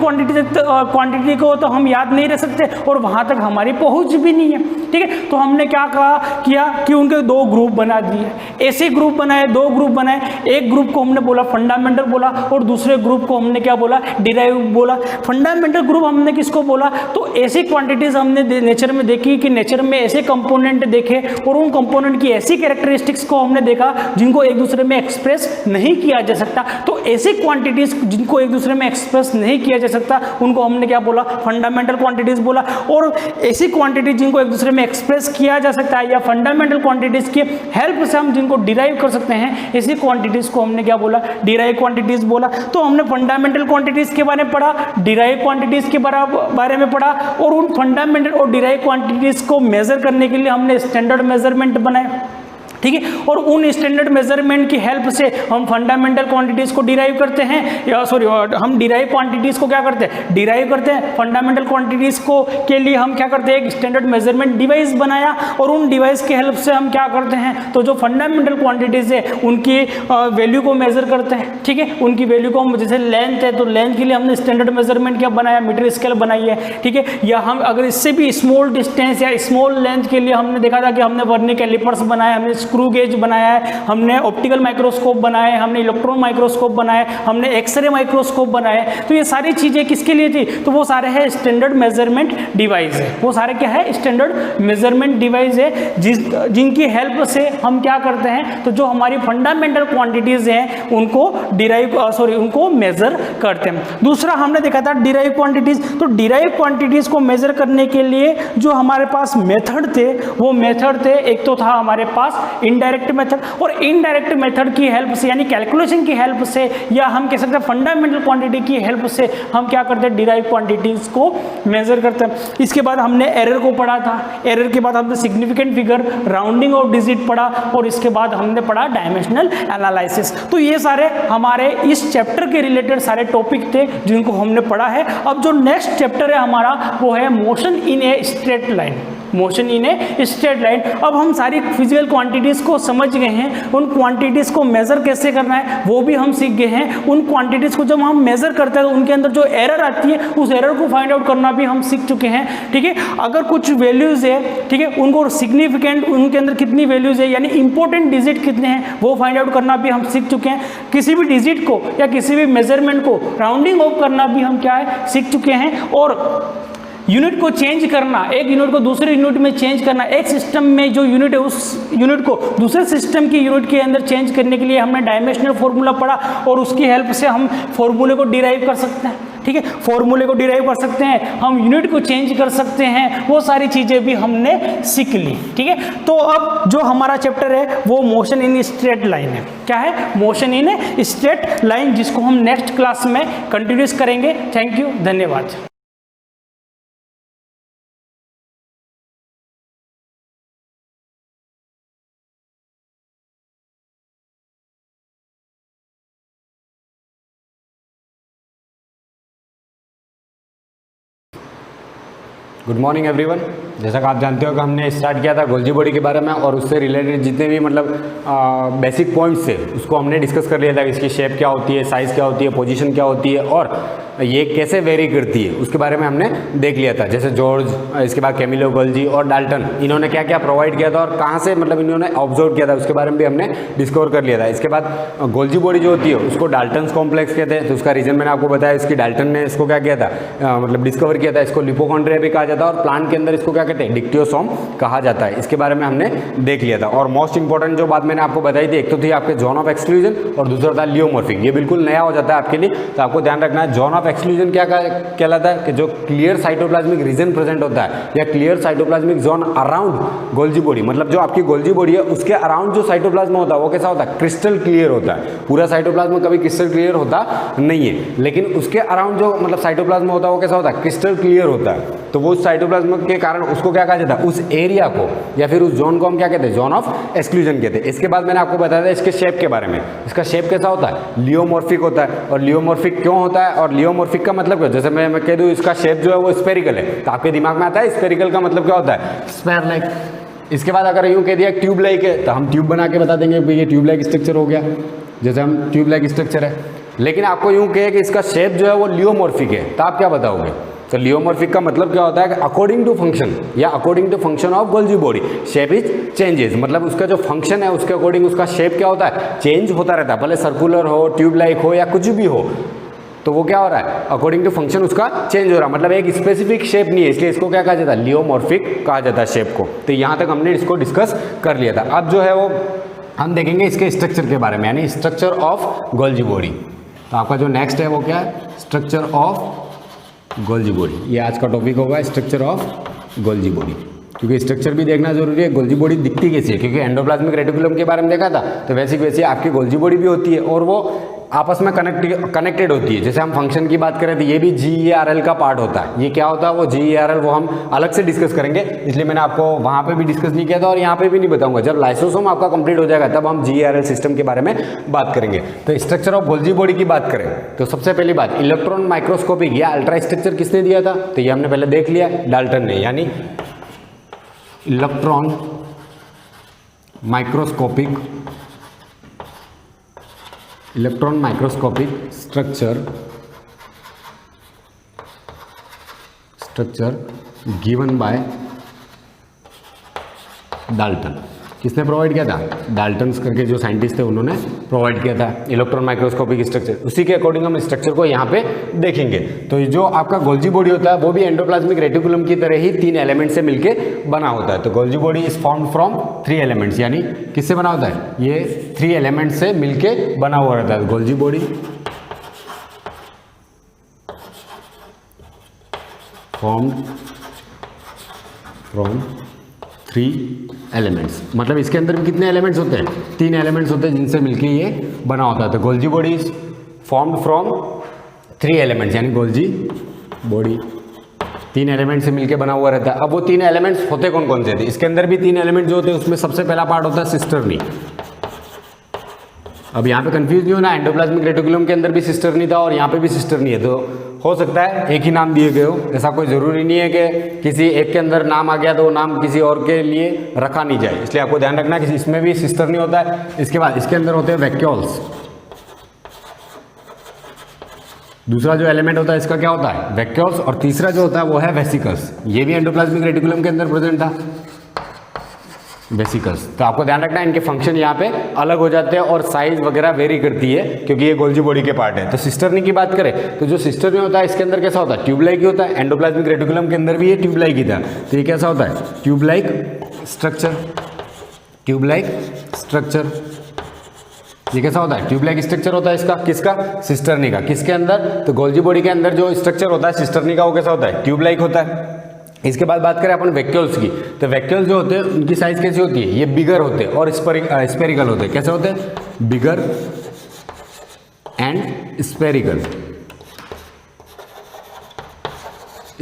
क्वांटिटी को तो हम याद नहीं रख सकते, और वहाँ तक हमारी पहुँच भी नहीं है, ठीक है। तो हमने क्या किया कि उनके 2 ग्रुप बना दिए, ऐसे ग्रुप बनाए, 2 ग्रुप बनाए। एक ग्रुप को हमने बोला फंडामेंटल बोला, और दूसरे ग्रुप को हमने क्या बोला, डिराइव बोला। फंडामेंटल ग्रुप हमने किसको बोला, तो ऐसी क्वांटिटीज हमने नेचर में देखी कि नेचर में ऐसे कंपोनेंट देखे, और उन कंपोनेंट की ऐसी कैरेक्टरिस्टिक्स को हमने देखा जिनको एक दूसरे में एक्सप्रेस नहीं किया जा सकता। तो ऐसी क्वांटिटीज जिनको एक दूसरे में एक्सप्रेस नहीं किया जा सकता उनको हमने क्या बोला, फंडामेंटल क्वांटिटीज बोला। और ऐसी क्वांटिटी जिनको एक दूसरे में एक्सप्रेस किया जा सकता है या फंडामेंटल क्वांटिटीज की हेल्प से हम जिनको डिराइव कर सकते हैं, ऐसी क्वांटिटीज को हमने क्या बोला, डिराइव क्वांटिटीज बोला। तो हमने फंडामेंटल क्वांटिटीज के बारे में पढ़ा, डिराइव क्वांटिटीज के बारे में पढ़ा, और उन फंडामेंटल और डिराइव क्वांटिटीज को मेजर करने के लिए हमने स्टैंडर्ड मेजरमेंट बनाए, ठीक है। और उन स्टैंडर्ड मेजरमेंट की हेल्प से हम फंडामेंटल क्वांटिटीज को डिराइव करते हैं, या सॉरी हम डिराइव क्वांटिटीज को क्या करते हैं, डिराइव करते हैं। फंडामेंटल क्वांटिटीज को के लिए हम क्या करते हैं, एक स्टैंडर्ड मेजरमेंट डिवाइस बनाया, और उन डिवाइस की हेल्प से हम क्या करते हैं, तो जो फंडामेंटल क्वांटिटीज है उनकी वैल्यू को मेजर करते हैं, ठीक है। उनकी वैल्यू को हम, जैसे लेंथ है तो लेंथ के लिए हमने स्टैंडर्ड मेजरमेंट क्या बनाया, मीटर स्केल बनाई है, ठीक है। या हम अगर इससे भी स्मॉल डिस्टेंस या स्मॉल लेंथ के लिए हमने देखा था कि हमने वर्नियर कैलिपर्स बनाए, हमने स्क्रू गेज बनाया है, हमने ऑप्टिकल माइक्रोस्कोप बनाए, हमने इलेक्ट्रॉन माइक्रोस्कोप बनाए, हमने एक्सरे माइक्रोस्कोप बनाए। तो ये सारी चीजें किसके लिए थी, तो वो सारे है स्टैंडर्ड मेजरमेंट डिवाइस है, वो सारे क्या है, स्टैंडर्ड मेजरमेंट डिवाइस है, जिनकी हेल्प से हम क्या करते हैं, तो जो हमारी फंडामेंटल क्वांटिटीज हैं उनको उनको मेजर करते हैं। दूसरा हमने देखा था डिराइव क्वांटिटीज। तो डिराइव क्वांटिटीज को मेजर करने के लिए जो हमारे पास मेथड थे वो मेथड थे, एक तो था हमारे पास इनडायरेक्ट मेथड, और इनडायरेक्ट मेथड की हेल्प से यानी कैलकुलेशन की हेल्प से या हम कह सकते हैं फंडामेंटल क्वांटिटी की हेल्प से हम क्या करते हैं, डिराइव क्वांटिटीज को मेजर करते हैं। इसके बाद हमने एरर को पढ़ा था, एरर के बाद हमने significant figure, rounding off digit पढ़ा, और इसके बाद हमने पढ़ा डायमेंशनल एनालिसिस। तो ये सारे हमारे इस चैप्टर के रिलेटेड सारे टॉपिक थे जिनको हमने पढ़ा है। अब जो नेक्स्ट चैप्टर है हमारा वो है motion in a straight line, motion in a straight line. अब हम सारी फिजिकल क्वांटिटीज को समझ गए हैं, उन क्वांटिटीज को मेजर कैसे करना है वो भी हम सीख गए हैं। उन क्वांटिटीज को जब हम मेजर करते हैं तो उनके अंदर जो एरर आती है उस एरर को फाइंड आउट करना भी हम सीख चुके हैं, ठीक है। अगर कुछ वैल्यूज है, ठीक है, उनको सिग्निफिकेंट, उनके अंदर कितनी वैल्यूज है यानी इंपॉर्टेंट डिजिट कितने हैं वो फाइंड आउट करना भी हम सीख चुके हैं। किसी भी डिजिट को या किसी भी मेजरमेंट को राउंडिंग ऑफ करना भी हम क्या है, सीख चुके हैं। और यूनिट को चेंज करना, एक यूनिट को दूसरे यूनिट में चेंज करना, एक सिस्टम में जो यूनिट है उस यूनिट को दूसरे सिस्टम की यूनिट के अंदर चेंज करने के लिए हमने डायमेंशनल फॉर्मूला पढ़ा, और उसकी हेल्प से हम फॉर्मूले को डिराइव कर सकते हैं, ठीक है। फॉर्मूले को डिराइव कर सकते हैं, हम यूनिट को चेंज कर सकते हैं, वो सारी चीज़ें भी हमने सीख ली, ठीक है। तो अब जो हमारा चैप्टर है वो मोशन इन स्ट्रेट लाइन है। क्या है? मोशन इन स्ट्रेट लाइन, जिसको हम नेक्स्ट क्लास में कंटिन्यूस करेंगे। थैंक यू, धन्यवाद। Good morning everyone. जैसा कि आप जानते हो कि हमने स्टार्ट किया था गोल्जी बॉडी के बारे में, और उससे रिलेटेड जितने भी मतलब बेसिक पॉइंट्स थे उसको हमने डिस्कस कर लिया था। इसकी शेप क्या होती है, साइज़ क्या होती है, पोजीशन क्या होती है, और ये कैसे वेरी करती है उसके बारे में हमने देख लिया था। जैसे जॉर्ज, इसके बाद कैमिलो, गोल्जी और डाल्टन, इन्होंने क्या क्या प्रोवाइड किया था और कहाँ से मतलब इन्होंने ऑब्जर्व किया था उसके बारे में भी हमने डिस्कवर कर लिया था। इसके बाद गोल्जी बॉडी जो होती है उसको डाल्टन्स कॉम्प्लेक्स कहते हैं, तो उसका रीजन मैंने आपको बताया। इसकी डाल्टन ने इसको क्या किया था, मतलब डिस्कवर किया था। इसको लिपोकॉन्ड्रिया भी कहा जाता है, और प्लांट के अंदर इसको क्या कहते हैं, डिक्टियोसोम कहा जाता है। इसके बारे में हमने देख लिया था। और मोस्ट इंपॉर्टेंट जो बात मैंने आपको बताई थी, एक तो थी आपके जोन ऑफ एक्सक्लूजन और दूसरा था लियोमॉर्फिक। ये बिल्कुल नया हो जाता है आपके लिए, तो आपको ध्यान रखना है। जोन ऑफ एक्सक्लूजन क्या कहलाता है कि जो क्लियर साइटोप्लाज्मिक रीजन प्रेजेंट होता है या clear cytoplasmic zone around Golgi body, मतलब जो आपकी गोल्जी बॉडी है उसके अराउंड जो साइटोप्लाज्म होता है वो कैसा होता है, क्रिस्टल क्लियर होता है। पूरा साइटोप्लाज्म कभी क्रिस्टल क्लियर होता नहीं है, लेकिन उसके अराउंड जो मतलब साइटोप्लाज्म होता है वो कैसा होता है, क्रिस्टल क्लियर होता है। तो वो साइटोप्लाज्म के कारण उसको क्या कहा जाता है, उस एरिया को या फिर उस जोन को हम क्या कहते हैं, जोन ऑफ एक्सक्लूजन कहते हैं। इसके बाद मैंने आपको बताया था इसके शेप के बारे में। इसका शेप कैसा होता है, लियोमॉर्फिक होता है। और लियोमॉर्फिक क्यों होता है, और लियोमॉर्फिक का मतलब क्या, जैसे मैं कह दूं इसका शेप जो है वो स्फेरिकल है, तो आपके दिमाग में आता है स्फेरिकल का मतलब क्या होता है, स्क्वायर लाइक। इसके बाद अगर यूं कह दिया ट्यूब लाइक है, तो हम ट्यूब बना के बता देंगे कि ये ट्यूब लाइक स्ट्रक्चर हो गया, जैसे हम ट्यूब लाइक स्ट्रक्चर है। लेकिन आपको यूं कहे कि इसका शेप जो है वो लियोमॉर्फिक है, तो आप क्या बताओगे। तो लियोमॉर्फिक का मतलब क्या होता है कि अकॉर्डिंग टू फंक्शन या according to function of Golgi body shape is changes, मतलब उसका जो फंक्शन है उसके अकॉर्डिंग उसका शेप क्या होता है, चेंज होता रहता है। भले सर्कुलर हो, ट्यूब लाइक हो या कुछ भी हो, तो वो क्या हो रहा है, अकॉर्डिंग टू फंक्शन उसका चेंज हो रहा है। मतलब एक स्पेसिफिक शेप नहीं है, इसलिए इसको क्या कहा जाता है, लियोमॉर्फिक कहा जाता है शेप को। तो यहाँ तक हमने इसको डिस्कस कर लिया था। अब जो है वो हम देखेंगे इसके स्ट्रक्चर के बारे में, यानी स्ट्रक्चर ऑफ गोल्जी बॉडी। तो आपका जो नेक्स्ट है वो क्या है, स्ट्रक्चर ऑफ गोल्जी बॉडी। ये आज का टॉपिक होगा, स्ट्रक्चर ऑफ गोल्जी बॉडी। क्योंकि स्ट्रक्चर भी देखना जरूरी है, गोल्जी बॉडी दिखती कैसी है, क्योंकि एंडोप्लाज्मिक रेटिकुलम के बारे में देखा था, तो वैसी वैसी आपकी गोल्जी बॉडी भी होती है और वो आपस में कनेक्टेड होती है। जैसे हम फंक्शन की बात करें तो ये भी GERL का पार्ट होता है। ये क्या होता है, वो GERL वो हम अलग से डिस्कस करेंगे, इसलिए मैंने आपको वहाँ पे भी डिस्कस नहीं किया था और यहाँ पे भी नहीं बताऊंगा। जब लाइसोसोम आपका कंप्लीट हो जाएगा तब हम GERL सिस्टम के बारे में बात करेंगे। तो स्ट्रक्चर ऑफ गोल्जी बॉडी की बात करें तो सबसे पहली बात, इलेक्ट्रॉन माइक्रोस्कोपिक या अल्ट्रा स्ट्रक्चर किसने दिया था, तो ये हमने पहले देख लिया, डाल्टन ने, यानी electron microscopic structure given by Dalton. किसने प्रोवाइड किया था, डाल्टन्स करके जो साइंटिस्ट थे उन्होंने प्रोवाइड किया था इलेक्ट्रॉन माइक्रोस्कोपिक स्ट्रक्चर। उसी के अकॉर्डिंग हम स्ट्रक्चर को यहाँ पे देखेंगे। तो जो आपका गोल्जी बॉडी होता है वो भी एंडोप्लाज्मिक रेटिकुलम की तरह ही 3 एलिमेंट से मिलके बना होता है। तो Golgi body is formed from 3 elements, यानी किससे बना होता है, ये 3 एलिमेंट से मिलके बना हुआ रहता है। Golgi body formed from 3 elements. मतलब इसके अंदर भी कितने एलिमेंट्स होते हैं? 3 एलिमेंट्स होते हैं जिनसे मिलकर ये बना होता है। तो Golgi body is formed from 3 elements, यानी गोल्जी बॉडी 3 एलिमेंट से मिलकर बना हुआ रहता है। अब वो 3 एलिमेंट्स होते कौन कौन से थे? इसके अंदर भी 3 एलिमेंट जो होते हैं उसमें सबसे पहला पार्ट होता है सिस्टर्नी। अब यहाँ पे कंफ्यूज नहीं होना, एंडोप्लाज्मिक रेटिकुलम के अंदर भी सिस्टर्नी था और यहाँ पे भी सिस्टर्नी है, तो हो सकता है एक ही नाम दिए गए हो, ऐसा कोई ज़रूरी नहीं है कि किसी एक के अंदर नाम आ गया तो वो नाम किसी और के लिए रखा नहीं जाए, इसलिए आपको ध्यान रखना कि इसमें भी सिस्टर्नी होता है। इसके बाद इसके अंदर होते हैं वैक्यूल्स। दूसरा जो एलिमेंट होता है इसका क्या होता है? वैक्यूल्स। और तीसरा जो होता है वो है वेसिकल्स। ये भी एंडोप्लाज्मिक रेटिकुलम के अंदर प्रेजेंट था, वेसिकल्स। तो आपको ध्यान रखना है इनके फंक्शन यहाँ पे अलग हो जाते हैं और साइज वगैरह वेरी करती है क्योंकि ये गोल्जी बॉडी के पार्ट है। तो सिस्टर्नी की बात करें तो जो सिस्टर्नी होता है इसके अंदर कैसा होता है? ट्यूब लाइक ही होता है। एंडोप्लाज्मिक रेटिकुलम के अंदर भी ये ट्यूब लाइक ही था, तो ये कैसा होता है? Tube like structure. Tube like structure ये कैसा होता है? ट्यूब लाइक स्ट्रक्चर होता है इसका। किसका? सिस्टर्नी का। किसके अंदर? तो गोल्जी बॉडी के अंदर जो स्ट्रक्चर होता है सिस्टर्नी का वो कैसा होता है? ट्यूब लाइक होता है। इसके बाद बात करें अपन वैक्यूल्स की, तो वैक्यूल्स जो होते हैं उनकी साइज कैसी होती है? ये बिगर होते हैं और स्पेरिकल होते हैं। कैसे होते हैं? Bigger and spherical.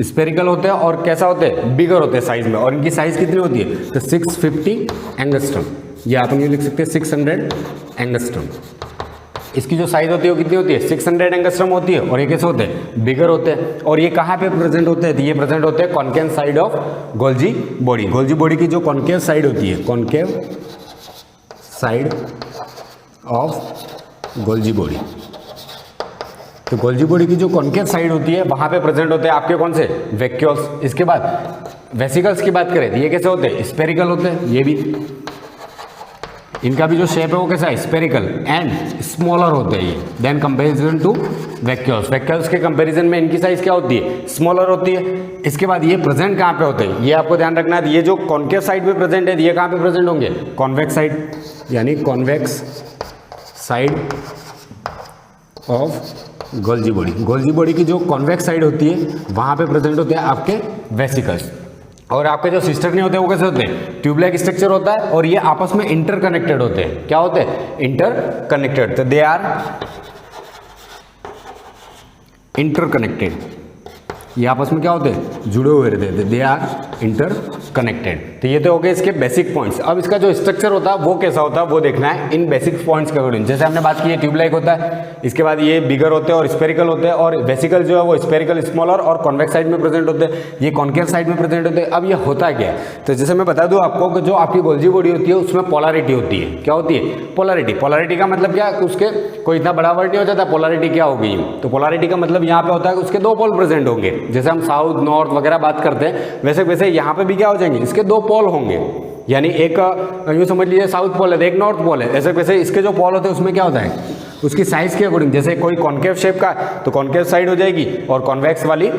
स्पेरिकल होते हैं और कैसा होते हैं? बिगर होते हैं साइज में। और इनकी साइज कितनी होती है? तो 650 एंगस्ट्रम। ये आप ये लिख सकते हैं 600 एंगस्ट्रम। इसकी जो साइज होती है वो कितनी होती है? 600 एंगस्ट्रम होती है। और ये कैसे होते हैं? बिगर होते हैं। और ये कहाँ पे प्रेजेंट होते हैं? तो ये प्रेजेंट होते हैं concave side of Golgi body. Golgi body की जो कॉन्केव साइड होती है, concave side of Golgi body, तो गोल्जी बॉडी की जो कॉन्केव साइड होती है वहां पे प्रेजेंट होते हैं आपके कौन से? वैक्यूल्स। इसके बाद वेसिकल्स की बात करें तो ये कैसे होते हैं? स्पेरिकल होते हैं। ये भी इनका भी जो शेप है वो कैसा है? स्पेरिकल एंड स्मॉलर होते हैं ये then comparison to vacuoles. Vacuoles के कंपैरिजन में इनकी साइज क्या होती है? स्मॉलर होती है। इसके बाद ये प्रेजेंट कहाँ पे होते हैं? ये आपको ध्यान रखना है। ये जो कॉन्केव साइड पे प्रेजेंट है ये कहाँ पे प्रेजेंट होंगे? कॉन्वेक्स साइड, यानी convex side of Golgi body. Golgi body की जो कॉन्वेक्स साइड होती है वहाँ पे प्रेजेंट होते हैं आपके वेसिकल्स। और आपके जो सिस्टर्नी होते हैं वो कैसे होते हैं? ट्यूब लाइक स्ट्रक्चर होता है और ये आपस में इंटरकनेक्टेड होते हैं। क्या होते हैं? इंटरकनेक्टेड। तो दे आर इंटरकनेक्टेड। ये आपस में क्या होते हैं? जुड़े हुए रहते हैं। They are interconnected. तो ये तो हो गए इसके बेसिक पॉइंट्स। अब इसका जो स्ट्रक्चर होता है वो कैसा होता है वो देखना है इन बेसिक पॉइंट्स के अकॉर्डिंग। जैसे हमने बात की है ट्यूब लाइक होता है, इसके बाद ये बिगर होते हैं और स्पेरिकल होते हैं, और वेसिकल जो है वो स्पेरिकल स्मॉलर और कॉन्वेक्स साइड में प्रेजेंट होते हैं, ये कॉन्केव साइड में प्रेजेंट होते हैं। अब ये होता क्या है? तो जैसे मैं बता दूं आपको कि जो आपकी गोल्जी बॉडी होती है उसमें पोलैरिटी होती है। क्या होती है? पोलैरिटी। पोलैरिटी का मतलब क्या? उसके कोई इतना बड़ा वर्ड नहीं हो जाता पोलैरिटी क्या होगी। तो पोलैरिटी का मतलब यहाँ पे होता है कि उसके 2 पोल प्रेजेंट होंगे। जैसे हम साउथ नॉर्थ वगैरह बात करते हैं वैसे वैसे यहाँ पे भी क्या हो जाएंगे? इसके 2 पोल होंगे, यानी एक यूँ समझ लीजिए साउथ पोल है, एक नॉर्थ पोल है। ऐसे वैसे इसके जो पोल होते हैं उसमें क्या होता है? उसकी साइज के अकॉर्डिंग, जैसे कोई कॉन्केव शेप का तो कॉन्केव साइड हो जाएगी और कॉन्वेक्स वाली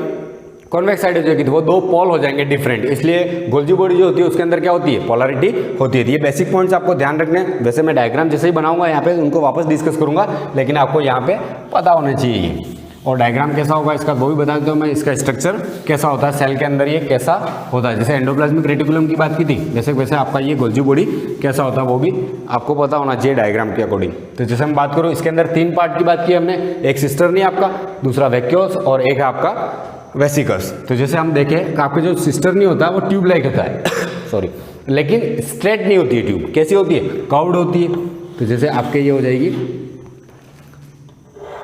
कॉन्वेक्स साइड हो जाएगी, तो वो 2 पोल हो जाएंगे डिफरेंट। इसलिए गोल्जी बॉडी जो होती है उसके अंदर क्या होती है? पोलैरिटी होती है। ये बेसिक पॉइंट्स आपको ध्यान रखने हैं। वैसे मैं डायग्राम जैसे ही बनाऊंगा यहाँ पे उनको वापस डिस्कस करूंगा, लेकिन आपको यहाँ पे पता होना चाहिए। और डायग्राम कैसा होगा इसका वो भी बता देता हूँ मैं। इसका स्ट्रक्चर कैसा होता है, सेल के अंदर ये कैसा होता है। जैसे एंडोप्लाज्मिक रेटिकुलम की बात की थी वैसे वैसे आपका ये गोल्जी बॉडी कैसा होता है वो भी आपको पता होना चाहिए डायग्राम के अकॉर्डिंग। तो जैसे हम बात करो इसके अंदर 3 पार्ट की बात की हमने, एक सिस्टर्नी आपका, दूसरा वैक्यूल्स और एक है आपका वेसिकल्स। तो जैसे हम देखें आपके जो सिस्टर्नी होता है वो ट्यूब लाइक होता है सॉरी, लेकिन स्ट्रेट नहीं होती है ट्यूब। कैसी होती है? कर्व्ड होती है। तो जैसे आपके ये हो जाएगी,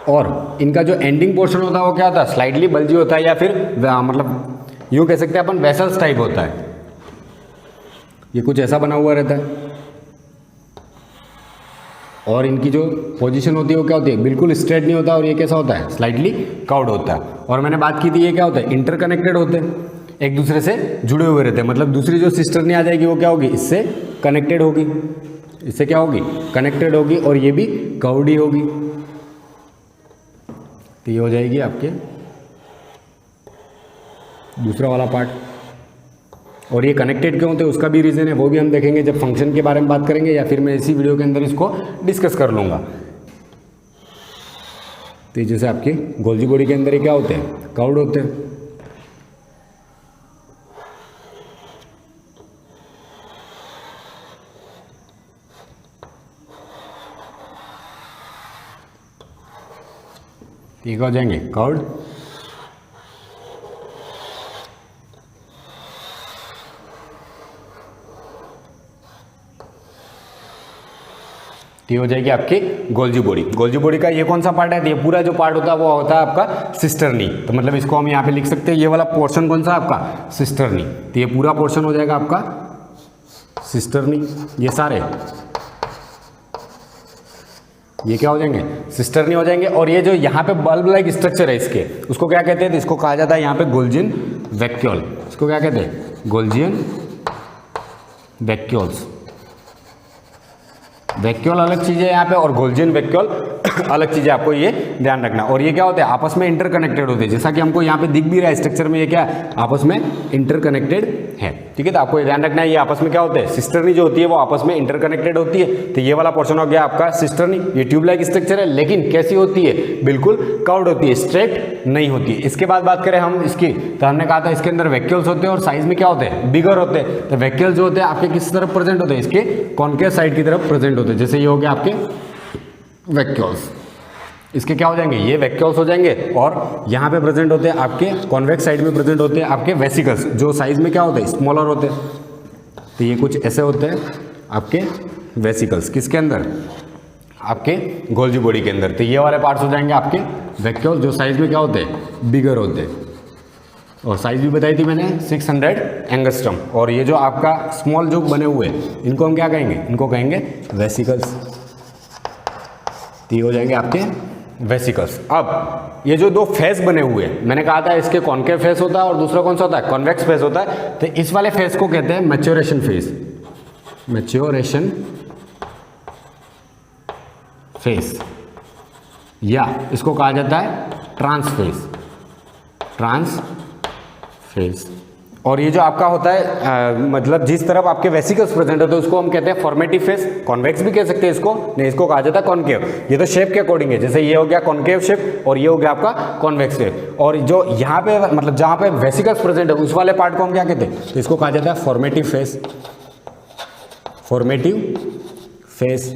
और इनका जो एंडिंग पोर्शन होता है वो क्या होता है? स्लाइडली बल्जी होता है, या फिर मतलब यूँ कह सकते हैं अपन वेसल्स टाइप होता है। ये कुछ ऐसा बना हुआ रहता है। और इनकी जो पोजीशन होती है वो क्या होती है? बिल्कुल स्ट्रेट नहीं होता, और ये कैसा होता है? स्लाइडली कर्व्ड होता है। और मैंने बात की थी ये क्या होता है? इंटरकनेक्टेड होते हैं, एक दूसरे से जुड़े हुए रहते हैं। मतलब दूसरी जो सिस्टर्नी आ जाएगी वो क्या होगी? इससे कनेक्टेड होगी। इससे क्या होगी? कनेक्टेड होगी, और ये भी कर्व्ड ही होगी। तो ये हो जाएगी आपके दूसरा वाला पार्ट। और ये कनेक्टेड क्यों होते हैं उसका भी रीज़न है, वो भी हम देखेंगे जब फंक्शन के बारे में बात करेंगे, या फिर मैं इसी वीडियो के अंदर इसको डिस्कस कर लूँगा। तो ये जैसे आपके गोल्जी बॉडी के अंदर ये क्या होते हैं? कर्व्ड होते हैं। तो ये क्या हो जाएंगे कर्व्ड, ये हो जाएगी आपकी गोल्जी बॉडी। गोल्जी बॉडी का ये कौन सा पार्ट है, तो ये पूरा जो पार्ट होता है वो होता है आपका सिस्टर्नी। तो मतलब इसको हम यहाँ पे लिख सकते हैं, ये वाला पोर्शन कौन सा आपका सिस्टर्नी। तो ये पूरा पोर्शन हो जाएगा आपका सिस्टर्नी। ये सारे ये क्या हो जाएंगे सिस्टर्नी हो जाएंगे। और ये जो यहाँ पे बल्ब लाइक स्ट्रक्चर है इसके, उसको क्या कहते हैं, तो इसको कहा जाता है यहाँ पे गोल्जियन वैक्यूल। इसको क्या कहते हैं गोल्जियन वैक्यूल्स। वैक्यूल अलग चीज़ है यहाँ पे और गोल्जियन वैक्यूल अलग चीज़ है, आपको ये ध्यान रखना। और ये क्या होते हैं आपस में इंटरकनेक्टेड होते हैं, जैसा कि हमको यहाँ पे दिख भी रहा है स्ट्रक्चर में, ये क्या है आपस में इंटरकनेक्टेड है। ठीक है, तो आपको ये ध्यान रखना है ये आपस में क्या होते हैं, सिस्टर्नी जो होती है वो आपस में इंटरकनेक्टेड होती है। तो ये वाला पोर्शन हो गया आपका सिस्टर्नी। ये ट्यूब लाइक स्ट्रक्चर है, लेकिन कैसी होती है, बिल्कुल कर्व्ड होती है, स्ट्रेट नहीं होती है। इसके बाद बात करें हम इसकी, तो हमने कहा था इसके अंदर वैक्यूल्स होते हैं और साइज में क्या होते हैं बिगर होते हैं। तो वैक्यूल्स जो होते हैं आपके किस तरफ प्रेजेंट होते हैं, इसके कॉन्केव साइड की तरफ प्रेजेंट होते हैं। जैसे ये हो गया आपके वैक्यूल्स, इसके क्या हो जाएंगे ये वैक्यूल्स हो जाएंगे। और यहाँ पे प्रेजेंट होते हैं आपके कॉन्वेक्स साइड में प्रेजेंट होते हैं आपके वेसिकल्स, जो साइज में क्या होते हैं स्मॉलर होते हैं। तो ये कुछ ऐसे होते हैं आपके वेसिकल्स, किसके अंदर आपके गोल्जी बॉडी के अंदर। तो ये वाले पार्ट्स हो जाएंगे आपके वैक्यूल्स, जो साइज में क्या होते हैं बिगर होते हैं। और साइज भी बताई थी मैंने 600 एंगस्ट्रम। और ये जो आपका स्मॉल जो बने हुए इनको हम क्या कहेंगे, इनको कहेंगे वेसिकल्स। तो ये हो जाएंगे आपके वेसिकल्स। अब ये जो दो फेस बने हुए हैं, मैंने कहा था इसके कॉन्केव फेस होता है और दूसरा कौन सा होता है कॉन्वेक्स फेस होता है। तो इस वाले फेस को कहते हैं मैच्योरेशन फेस, मैच्योरेशन फेस, या इसको कहा जाता है ट्रांस फेस, ट्रांस फेस। और ये जो आपका होता है मतलब जिस तरफ आपके वेसिकल्स प्रेजेंट होते हैं उसको हम कहते हैं फॉर्मेटिव फेस, कॉन्वेक्स भी कह सकते हैं इसको, नहीं इसको कहा जाता है कॉन्केव। ये तो शेप के अकॉर्डिंग है, जैसे ये हो गया कॉन्केव शेप और ये हो गया आपका कॉन्वेक्स शेप। और जो यहाँ पे मतलब जहाँ पे वेसिकल्स प्रेजेंट है उस वाले पार्ट को हम क्या कहते हैं, तो इसको कहा जाता है फॉर्मेटिव फेस, फॉर्मेटिव फेस।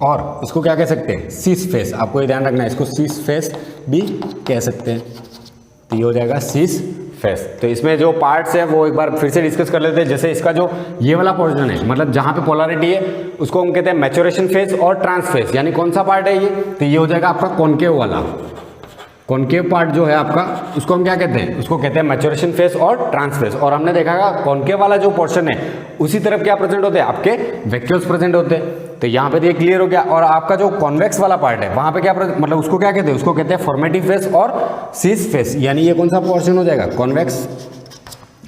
और इसको क्या कह सकते हैं सीस फेस, आपको ये ध्यान रखना है, इसको सीस फेस भी कह सकते हैं। तो ये हो जाएगा सीस फेस। तो इसमें जो पार्ट्स है वो एक बार फिर से डिस्कस कर लेते हैं। जैसे इसका जो ये वाला पोर्शन है, मतलब जहाँ पे पोलैरिटी है उसको हम कहते हैं मैच्योरेशन फेस और ट्रांस फेस। यानी कौन सा पार्ट है ये, तो ये हो जाएगा आपका कॉन्केव वाला, कॉन्केव पार्ट जो है आपका उसको हम क्या कहते हैं, उसको कहते हैं मैच्योरेशन फेस और ट्रांस फेस। और हमने देखा है कॉन्केव वाला जो पोर्शन है उसी तरफ क्या प्रेजेंट होते हैं आपके वैक्यूल्स प्रेजेंट होते हैं। तो यहाँ पे तो ये क्लियर हो गया। और आपका जो कॉन्वेक्स वाला पार्ट है वहाँ पे क्या मतलब उसको क्या कहते हैं, उसको कहते हैं फॉर्मेटिव फेस और सीस फेस। यानी ये कौन सा पोर्शन हो जाएगा कॉन्वेक्स।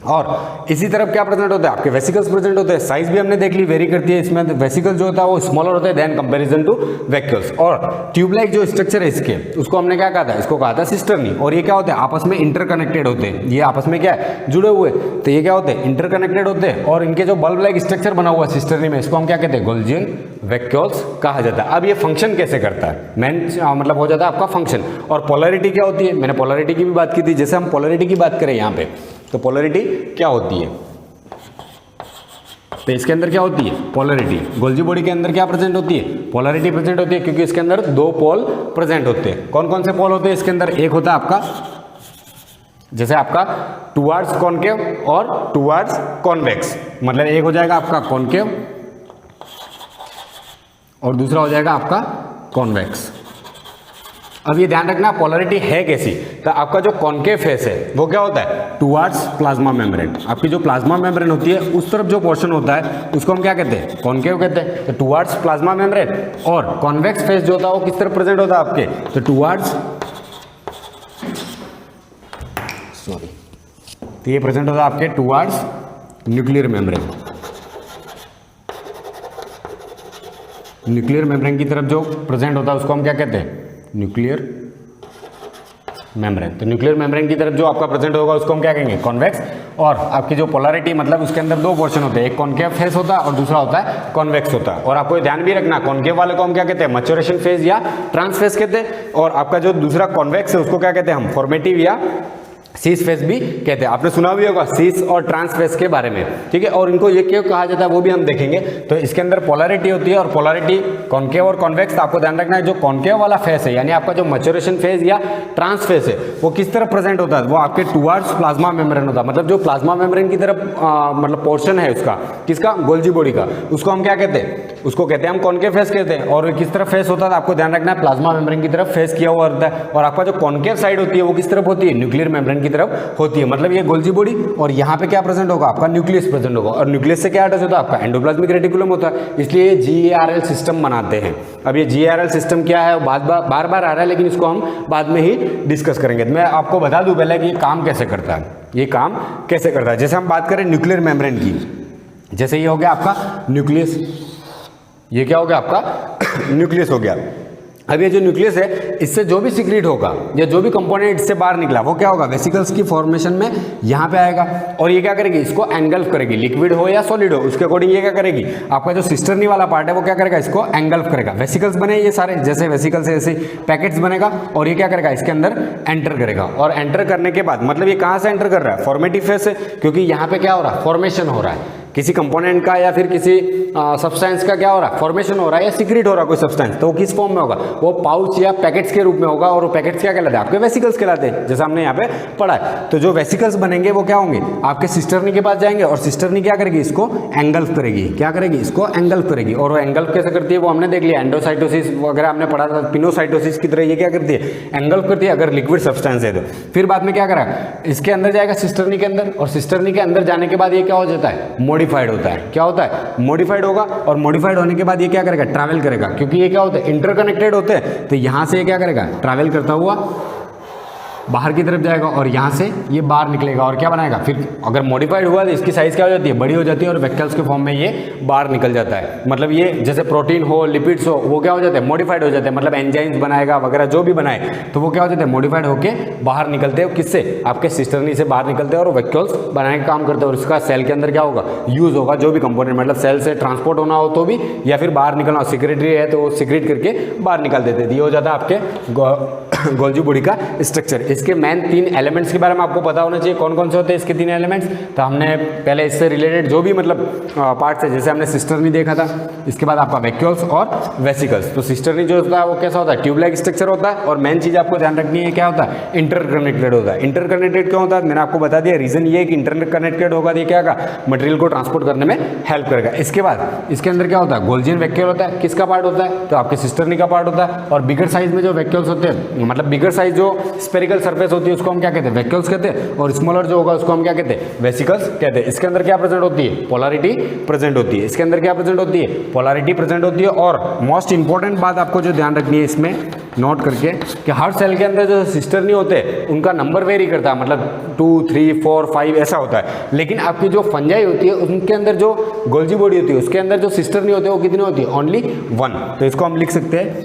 और इसी तरफ क्या प्रेजेंट होता है आपके वेसिकल्स प्रेजेंट होते हैं। साइज भी हमने देख ली वेरी करती है इसमें, वेसिकल जो होता है वो स्मॉलर होता है देन कंपैरिजन टू वैक्यूल्स। और ट्यूबलाइक जो स्ट्रक्चर है इसके उसको हमने क्या कहा था, इसको कहा था सिस्टर्नी। और ये क्या होते हैं आपस में इंटरकनेक्टेड होते हैं, ये आपस में क्या है जुड़े हुए। तो ये क्या होते हैं इंटरकनेक्टेड होते हैं। और इनके जो बल्ब लाइक स्ट्रक्चर बना हुआ है सिस्टर्नी में, इसको हम क्या कहते हैं गोल्जियन वैक्यूल्स कहा जाता है। अब ये फंक्शन कैसे करता है, मेन मतलब हो जाता है आपका फंक्शन। और पोलैरिटी क्या होती है, मैंने पोलैरिटी की भी बात की थी। जैसे हम पोलैरिटी की बात करें यहाँ पे, तो पोलैरिटी क्या होती है, तो इसके अंदर क्या होती है पोलैरिटी। गोल्जी बॉडी के अंदर क्या प्रेजेंट होती है, पोलैरिटी प्रेजेंट होती है, क्योंकि इसके अंदर दो पोल प्रेजेंट होते हैं। कौन कौन से पोल होते हैं इसके अंदर, एक होता है आपका जैसे आपका टुवर्ड्स कॉन्केव और टुवर्ड्स कॉन्वेक्स, मतलब एक हो जाएगा आपका कॉन्केव और दूसरा हो जाएगा आपका कॉन्वेक्स। अब ये ध्यान रखना पोलैरिटी है कैसी, तो आपका जो कॉन्केव फेस है वो क्या होता है टुवर्ड्स प्लाज्मा मेम्ब्रेन। आपकी जो प्लाज्मा मेम्ब्रेन होती है उस तरफ जो पोर्शन होता है उसको हम क्या कहते हैं कॉन्केव कहते हैं, तो टुवर्ड्स प्लाज्मा मेम्ब्रेन। और कॉन्वेक्स फेस जो होता है वो किस तरफ प्रेजेंट होता है आपके, तो टुवर्ड्स तो ये प्रेजेंट होता है आपके towards nuclear membrane. Nuclear membrane की तरफ जो प्रेजेंट होता है उसको हम क्या कहते हैं न्यूक्लियर मेम्ब्रेन। तो न्यूक्लियर मेम्ब्रेन की तरफ जो आपका प्रेजेंट होगा उसको हम क्या कहेंगे कॉन्वेक्स। और आपकी जो पोलैरिटी मतलब उसके अंदर दो पोर्शन होते हैं, एक कॉन्केव फेस होता है और दूसरा होता है कॉन्वेक्स होता है। और आपको ये ध्यान भी रखना कॉन्केव वाले को हम क्या कहते हैं मैच्योरेशन फेज या ट्रांस फेज कहते हैं। और आपका जो दूसरा कॉन्वेक्स है उसको क्या कहते हैं हम फॉर्मेटिव या सीस फेस भी कहते हैं, आपने सुना भी होगा सीस और ट्रांस फेस के बारे में, ठीक है। और इनको ये क्यों कहा जाता है वो भी हम देखेंगे। तो इसके अंदर पोलैरिटी होती है और पोलैरिटी कॉन्केव और कॉन्वेक्स। आपको ध्यान रखना है जो कॉन्केव वाला फेस है यानी आपका जो मैच्योरेशन फेज या ट्रांस फेस है वो किस तरफ प्रेजेंट होता है, वो आपके टुवर्ड्स प्लाज्मा मेम्ब्रेन होता है। मतलब जो प्लाज्मा मेम्ब्रेन की तरफ मतलब पोर्शन है उसका, किसका, गोल्जी बॉडी का, उसको हम क्या कहते हैं, उसको कहते हैं हम कॉन्केव फेस कहते हैं। और किस तरफ फेस होता है आपको ध्यान रखना है, प्लाज्मा मेम्ब्रेन की तरफ फेस किया हुआ होता है। और आपका जो कॉन्केव साइड होती है वो किस तरफ होती है, न्यूक्लियर मेम्ब्रेन की तरफ होती है। मतलब ये गोल्जी बॉडी और यहाँ पे क्या प्रेजेंट होगा, आपका न्यूक्लियस प्रेजेंट होगा। और न्यूक्लियस से क्या अटैच होता है, आपका एंडोप्लाज्मिक रेटिकुलम होता है। इसलिए ये GARL सिस्टम बनाते हैं। अब ये GARL सिस्टम क्या है बार बार आ रहा है, लेकिन इसको हम बाद में ही डिस्कस करेंगे। तो मैं आपको बता दूं पहले कि ये काम कैसे करता है, ये काम कैसे करता है। जैसे हम बात करें न्यूक्लियर मेम्ब्रेन की, जैसे ये हो गया आपका न्यूक्लियस, ये क्या हो गया आपका न्यूक्लियस हो गया। अब ये जो न्यूक्लियस है इससे जो भी सीक्रेट होगा या जो भी कंपोनेंट इससे बाहर निकला वो क्या होगा, वेसिकल्स की फॉर्मेशन में यहाँ पे आएगा। और ये क्या करेगी, इसको एंगल्फ करेगी, लिक्विड हो या सॉलिड हो उसके अकॉर्डिंग ये क्या करेगी, आपका जो सिस्टर्नी वाला पार्ट है वो क्या करेगा, इसको एंगल्फ करेगा। वेसिकल्स बने ये सारे, जैसे वेसिकल्स है ऐसे पैकेट्स बनेगा और ये क्या करेगा, इसके अंदर एंटर करेगा। और एंटर करने के बाद मतलब ये कहाँ से एंटर कर रहा है, फॉर्मेटिव फेज से, क्योंकि यहाँ पे क्या हो रहा है, फॉर्मेशन हो रहा है किसी कंपोनेंट का या फिर किसी सब्सटेंस का, क्या हो रहा है, फॉर्मेशन हो रहा है या सीक्रेट हो रहा है कोई सब्सटेंस। तो वो किस फॉर्म में होगा, वो पाउच या पैकेट्स के रूप में होगा। और वो पैकेट्स क्या कहलाते हैं, आपके वेसिकल्स कहलाते हैं, जैसा हमने यहाँ पे पढ़ा है। तो जो वेसिकल्स बनेंगे वो क्या होंगे, आपके सिस्टर्नी के पास जाएंगे और सिस्टर्नी क्या करेगी, इसको एंगल्फ करेगी। क्या करेगी, इसको एंगल्फ करेगी। और वो एंगल्फ कैसे करती है वो हमने देख लिया, एंडोसाइटोसिस वगैरह हमने पढ़ा था, पिनोसाइटोसिस की तरह ये क्या करती है, एंगल्फ करती है अगर लिक्विड सब्सटेंस है तो। फिर बाद में क्या करा, इसके अंदर जाएगा सिस्टर्नी के अंदर, और सिस्टर्नी के अंदर जाने के बाद ये क्या हो जाता है, मॉडिफाइड होता है। क्या होता है, मॉडिफाइड होगा। और मॉडिफाइड होने के बाद ये क्या करेगा, ट्रैवल करेगा, क्योंकि ये क्या होता है, इंटरकनेक्टेड होते हैं। तो यहाँ से ये क्या करेगा, ट्रैवल करता हुआ बाहर की तरफ जाएगा और यहाँ से ये बाहर निकलेगा और क्या बनाएगा, फिर अगर मॉडिफाइड हुआ तो इसकी साइज क्या हो जाती है, बड़ी हो जाती है और वेक्टर्स के फॉर्म में ये बाहर निकल जाता है। मतलब ये जैसे प्रोटीन हो, लिपिड्स हो, वो क्या हो जाते हैं, मॉडिफाइड हो जाते हैं। मतलब एंजाइम्स बनाएगा वगैरह जो भी बनाए तो वो क्या हो जाते हैं, मॉडिफाइड होकर बाहर निकलते हैं। किससे, आपके सिस्टर्नी से बाहर निकलते हैं और वेक्टर्स बनाने का काम करते हैं। और उसका सेल के अंदर क्या होगा, यूज होगा, जो भी कंपोनेंट मतलब सेल से ट्रांसपोर्ट होना हो तो भी, या फिर बाहर निकलना हो, सिक्रेटरी है तो सिक्रेट करके बाहर निकाल देते थे। ये हो जाता है आपके गोल्जी बॉडी का स्ट्रक्चर। इसके मेन 3 एलिमेंट्स के बारे में आपको पता होना चाहिए, कौन कौन से होते हैं इसके 3 एलिमेंट्स। तो हमने पहले इससे रिलेटेड जो भी मतलब पार्ट्स है, जैसे हमने सिस्टर्नी देखा था, इसके बाद आपका वैक्यूल्स और वेसिकल्स। तो सिस्टर्नी जो होता है वो कैसा होता है, ट्यूब लाइक स्ट्रक्चर होता है। और मेन चीज आपको ध्यान रखनी है क्या होता है, इंटरकनेक्टेड होता है। इंटरकनेक्टेड क्यों होता है, मैंने आपको बता दिया, रीजन ये है कि इंटरकनेक्टेड होगा तो क्या होगा, मटेरियल को ट्रांसपोर्ट करने में हेल्प करेगा। इसके बाद इसके अंदर क्या होता है, गोल्जियन वैक्यूल होता है। किसका पार्ट होता है, तो आपके सिस्टर्नी का पार्ट होता है। और बिगर साइज में जो वैक्यूल्स होते हैं, मतलब बिगर साइज जो स्फेरिकल सरफेस होती है उसको हम क्या कहते हैं, वैक्यूल्स कहते हैं। और स्मॉलर जो होगा उसको हम क्या कहते हैं, वेसिकल्स कहते हैं। इसके अंदर क्या प्रेजेंट होती है, पोलैरिटी प्रेजेंट होती है। इसके अंदर क्या प्रेजेंट होती है, पोलैरिटी प्रेजेंट होती है। और मोस्ट इंपॉर्टेंट बात आपको जो ध्यान रखनी है इसमें नोट करके, कि हर सेल के अंदर जो सिस्टर्नी होते हैं उनका नंबर वेरी करता है, मतलब 2, 3, 4, 5 ऐसा होता है। लेकिन आपकी जो फंजाई होती है उनके अंदर जो गोल्जी बॉडी होती है उसके अंदर जो सिस्टर्नी होती है वो कितनी होती है, ओनली 1। तो इसको हम लिख सकते हैं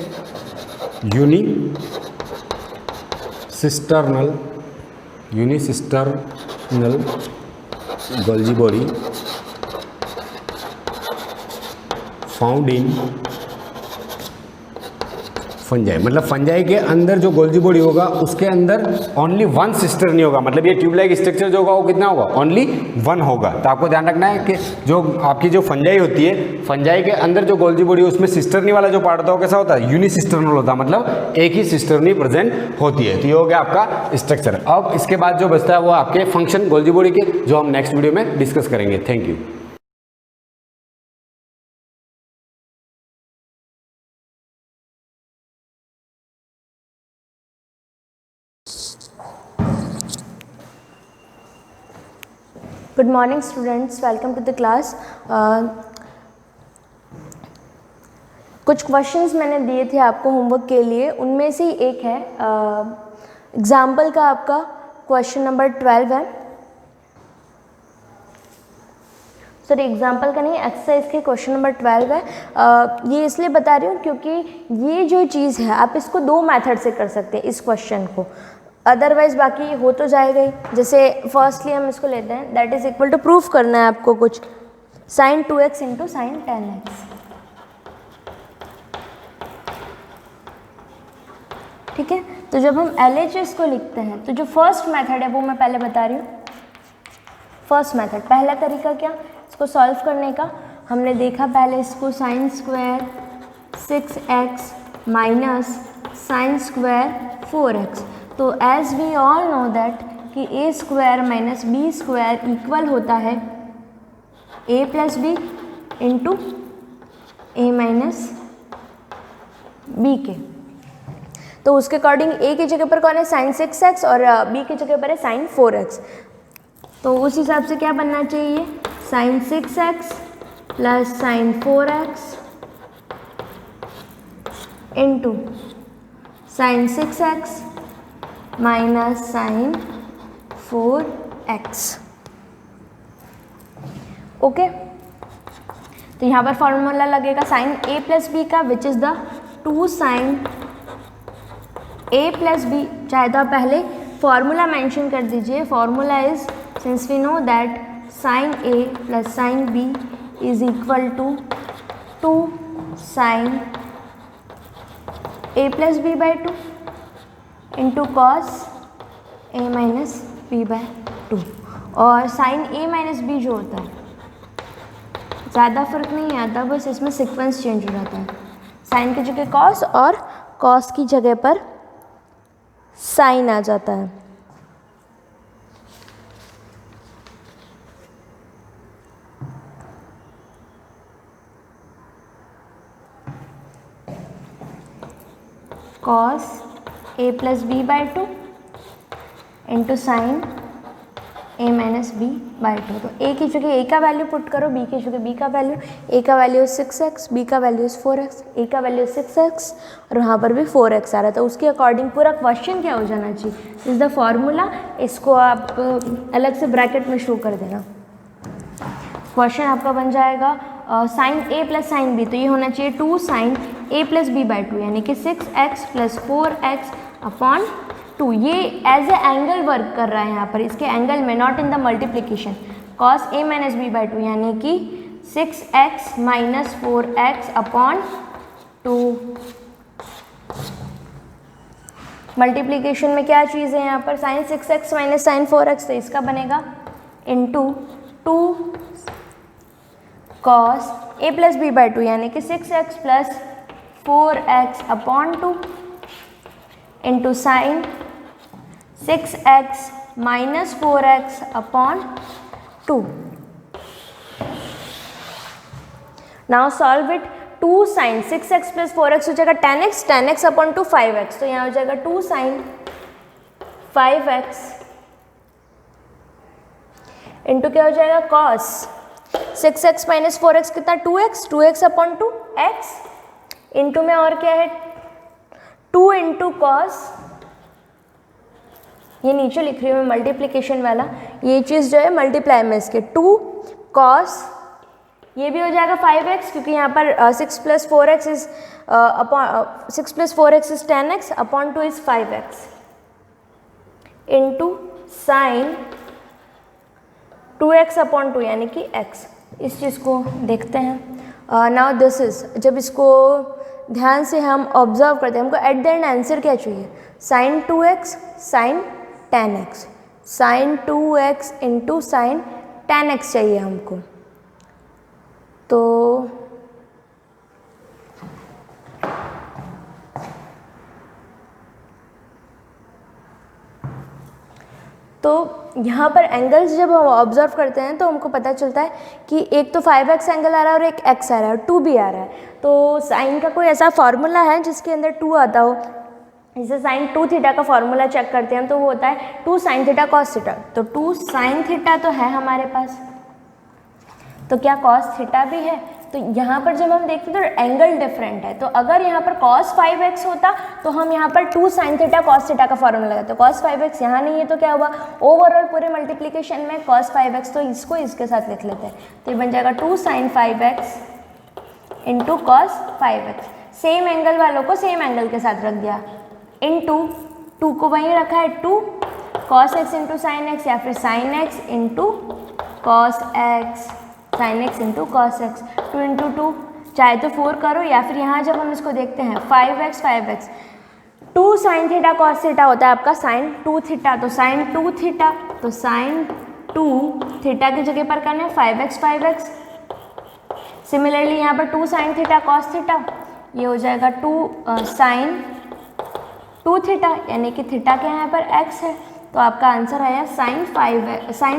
unicisternal Golgi body found in fungi. मतलब फंजाई के अंदर जो गोल्जी बॉडी होगा उसके अंदर ओनली 1 सिस्टर्नी होगा। मतलब ये ट्यूब लाइक स्ट्रक्चर जो होगा वो कितना होगा, ओनली 1 होगा। तो आपको ध्यान रखना है कि जो आपकी जो फंजाई होती है, फंजाई के अंदर जो गोल्जी बॉडी है उसमें सिस्टर्नी वाला जो पार्ट होता है वो कैसा होता है, यूनिसिस्टर्नल होता है। मतलब एक ही सिस्टर्नी प्रेजेंट होती है। तो ये हो गया आपका स्ट्रक्चर। अब इसके बाद जो बचता है वो आपके फंक्शन गोल्जी बॉडी के, जो हम नेक्स्ट वीडियो में डिस्कस करेंगे। Thank you. Good morning students, welcome to the class. कुछ क्वेश्चंस मैंने दिए थे आपको होमवर्क के लिए, उनमें से ही एक है एग्जाम्पल का आपका क्वेश्चन नंबर 12 है। सॉरी, एग्जाम्पल का नहीं, एक्सरसाइज के क्वेश्चन नंबर 12 है। ये इसलिए बता रही हूँ क्योंकि ये जो चीज़ है आप इसको 2 मेथड से कर सकते हैं इस क्वेश्चन को, अदरवाइज बाकी हो तो जाएगा ही। जैसे फर्स्टली हम इसको लेते हैं, that is equal to proof करना है आपको कुछ, sin 2x into sine 10x। ठीक है। तो जब हम LHS को लिखते हैं तो जो फर्स्ट मेथड है वो मैं पहले बता रही हूँ। फर्स्ट मेथड, पहला तरीका क्या, इसको सॉल्व करने का, हमने देखा पहले इसको sin square 6x minus sin square 4x। तो as we all know that कि a square minus b square equal होता है a plus b into a minus b के। तो उसके अकॉर्डिंग a की जगह पर कौन है sin 6x और b की जगह पर है sin 4x। तो उस हिसाब से क्या बनना चाहिए, sin 6x plus sin 4x into sin 6x minus sin 4x। Okay, तो यहाँ पर फॉर्मूला लगेगा sin a प्लस बी का, which is the 2 sin a plus b. चाहे तो आप पहले फॉर्मूला मेंशन कर दीजिए। Formula is, since we know that sin a plus sin b is equal to 2 sin a plus b by 2 into cos a minus b by 2। और sin a minus B जो होता है ज़्यादा फर्क नहीं आता, बस इसमें सीक्वेंस चेंज हो जाता है। साइन की जगह कॉस और कॉस की जगह पर साइन आ जाता है। Cos a plus b by 2 into sine a minus b by 2। तो a की जगह a का वैल्यू पुट करो, b की जगह b का वैल्यू। a का वैल्यू 6x, b का वैल्यू 4x, a का वैल्यू 6x और वहाँ पर भी 4x आ रहा था। तो उसके अकॉर्डिंग पूरा क्वेश्चन क्या हो जाना चाहिए, इज द फॉर्मूला। इसको आप अलग से ब्रैकेट में शो कर देना। क्वेश्चन आपका बन जाएगा sine a plus sine b, तो ये होना चाहिए 2 sine a plus b by 2, यानी कि 6x प्लस 4x अपॉन 2। ये एज ए एंगल वर्क कर रहा है यहाँ पर, इसके एंगल में, not in the multiplication. Cos a minus b by 2 यानी कि 6x minus 4x upon 2। Multiplication में क्या चीज़ है यहाँ पर, sign 6x minus sign 4x, तो इसका बनेगा into 2 cos a plus b by 2 यानी कि 6x plus 4x upon 2 into sine 6x minus 4x upon 2। Now solve it. 2 sine 6x plus 4x हो जाएगा 10x, 10x अपॉन 2 5x, तो यहाँ हो जाएगा 2 साइन 5x इंटू क्या हो जाएगा कॉस 6x माइनस 4x कितना 2x, 2x upon 2 x into में और क्या है 2 इंटू कॉस, ये नीचे लिख रही हूँ मैं मल्टीप्लिकेशन वाला, ये चीज़ जो है मल्टीप्लाई में इसके 2 कॉस, ये भी हो जाएगा 5x क्योंकि यहाँ पर 6 plus 4x is upon 6 plus 4x is 10x upon 2 is 5x into sine 2x upon 2 यानी कि x। इस चीज़ को देखते हैं। नाउ दिस इज, जब इसको ध्यान से हम ऑब्जर्व करते हैं, हमको एट द एंड आंसर क्या चाहिए, sine 2x sine 10x, sine 2x into sine 10x चाहिए हमको। तो यहाँ पर एंगल्स जब हम ऑब्जर्व करते हैं तो हमको पता चलता है कि एक तो 5x एंगल आ रहा है और एक x आ रहा है और 2 भी आ रहा है। तो साइन का कोई ऐसा फार्मूला है जिसके अंदर 2 आता हो, जैसे साइन 2 थीटा का फार्मूला चेक करते हैं तो वो होता है 2 साइन थीटा कॉस थीटा। तो 2 साइन थीटा तो है हमारे पास, तो क्या कॉस थीटा भी है। तो यहाँ पर जब हम देखते हैं तो एंगल डिफरेंट है, तो अगर यहाँ पर cos 5x होता तो हम यहाँ पर 2 sin थीटा cos थीटा का फॉर्मूला लगाते। तो cos 5x यहाँ नहीं है तो क्या हुआ, ओवरऑल पूरे मल्टीप्लिकेशन में cos 5x, तो इसको इसके साथ लिख लेते हैं। तो ये बन जाएगा 2 sin 5x into cos 5x। Same angle वालों को सेम एंगल के साथ रख दिया, इंटू 2 को वहीं रखा है 2 cos x into sine x, या फिर sin x into cos x, sin x into cos x। 2 into 2 चाहे तो 4 करो, या फिर यहाँ जब हम इसको देखते हैं 5x 2 sine theta cos theta होता है आपका साइन 2 थीटा, तो साइन 2 थीटा, तो साइन 2 थीटा की जगह पर करना है 5x 5x। सिमिलरली यहाँ पर 2 साइन थीटा कॉस थीटा, ये हो जाएगा 2 साइन 2 थीटा, यानी कि थीटा के यहाँ पर x है, तो आपका आंसर आया sign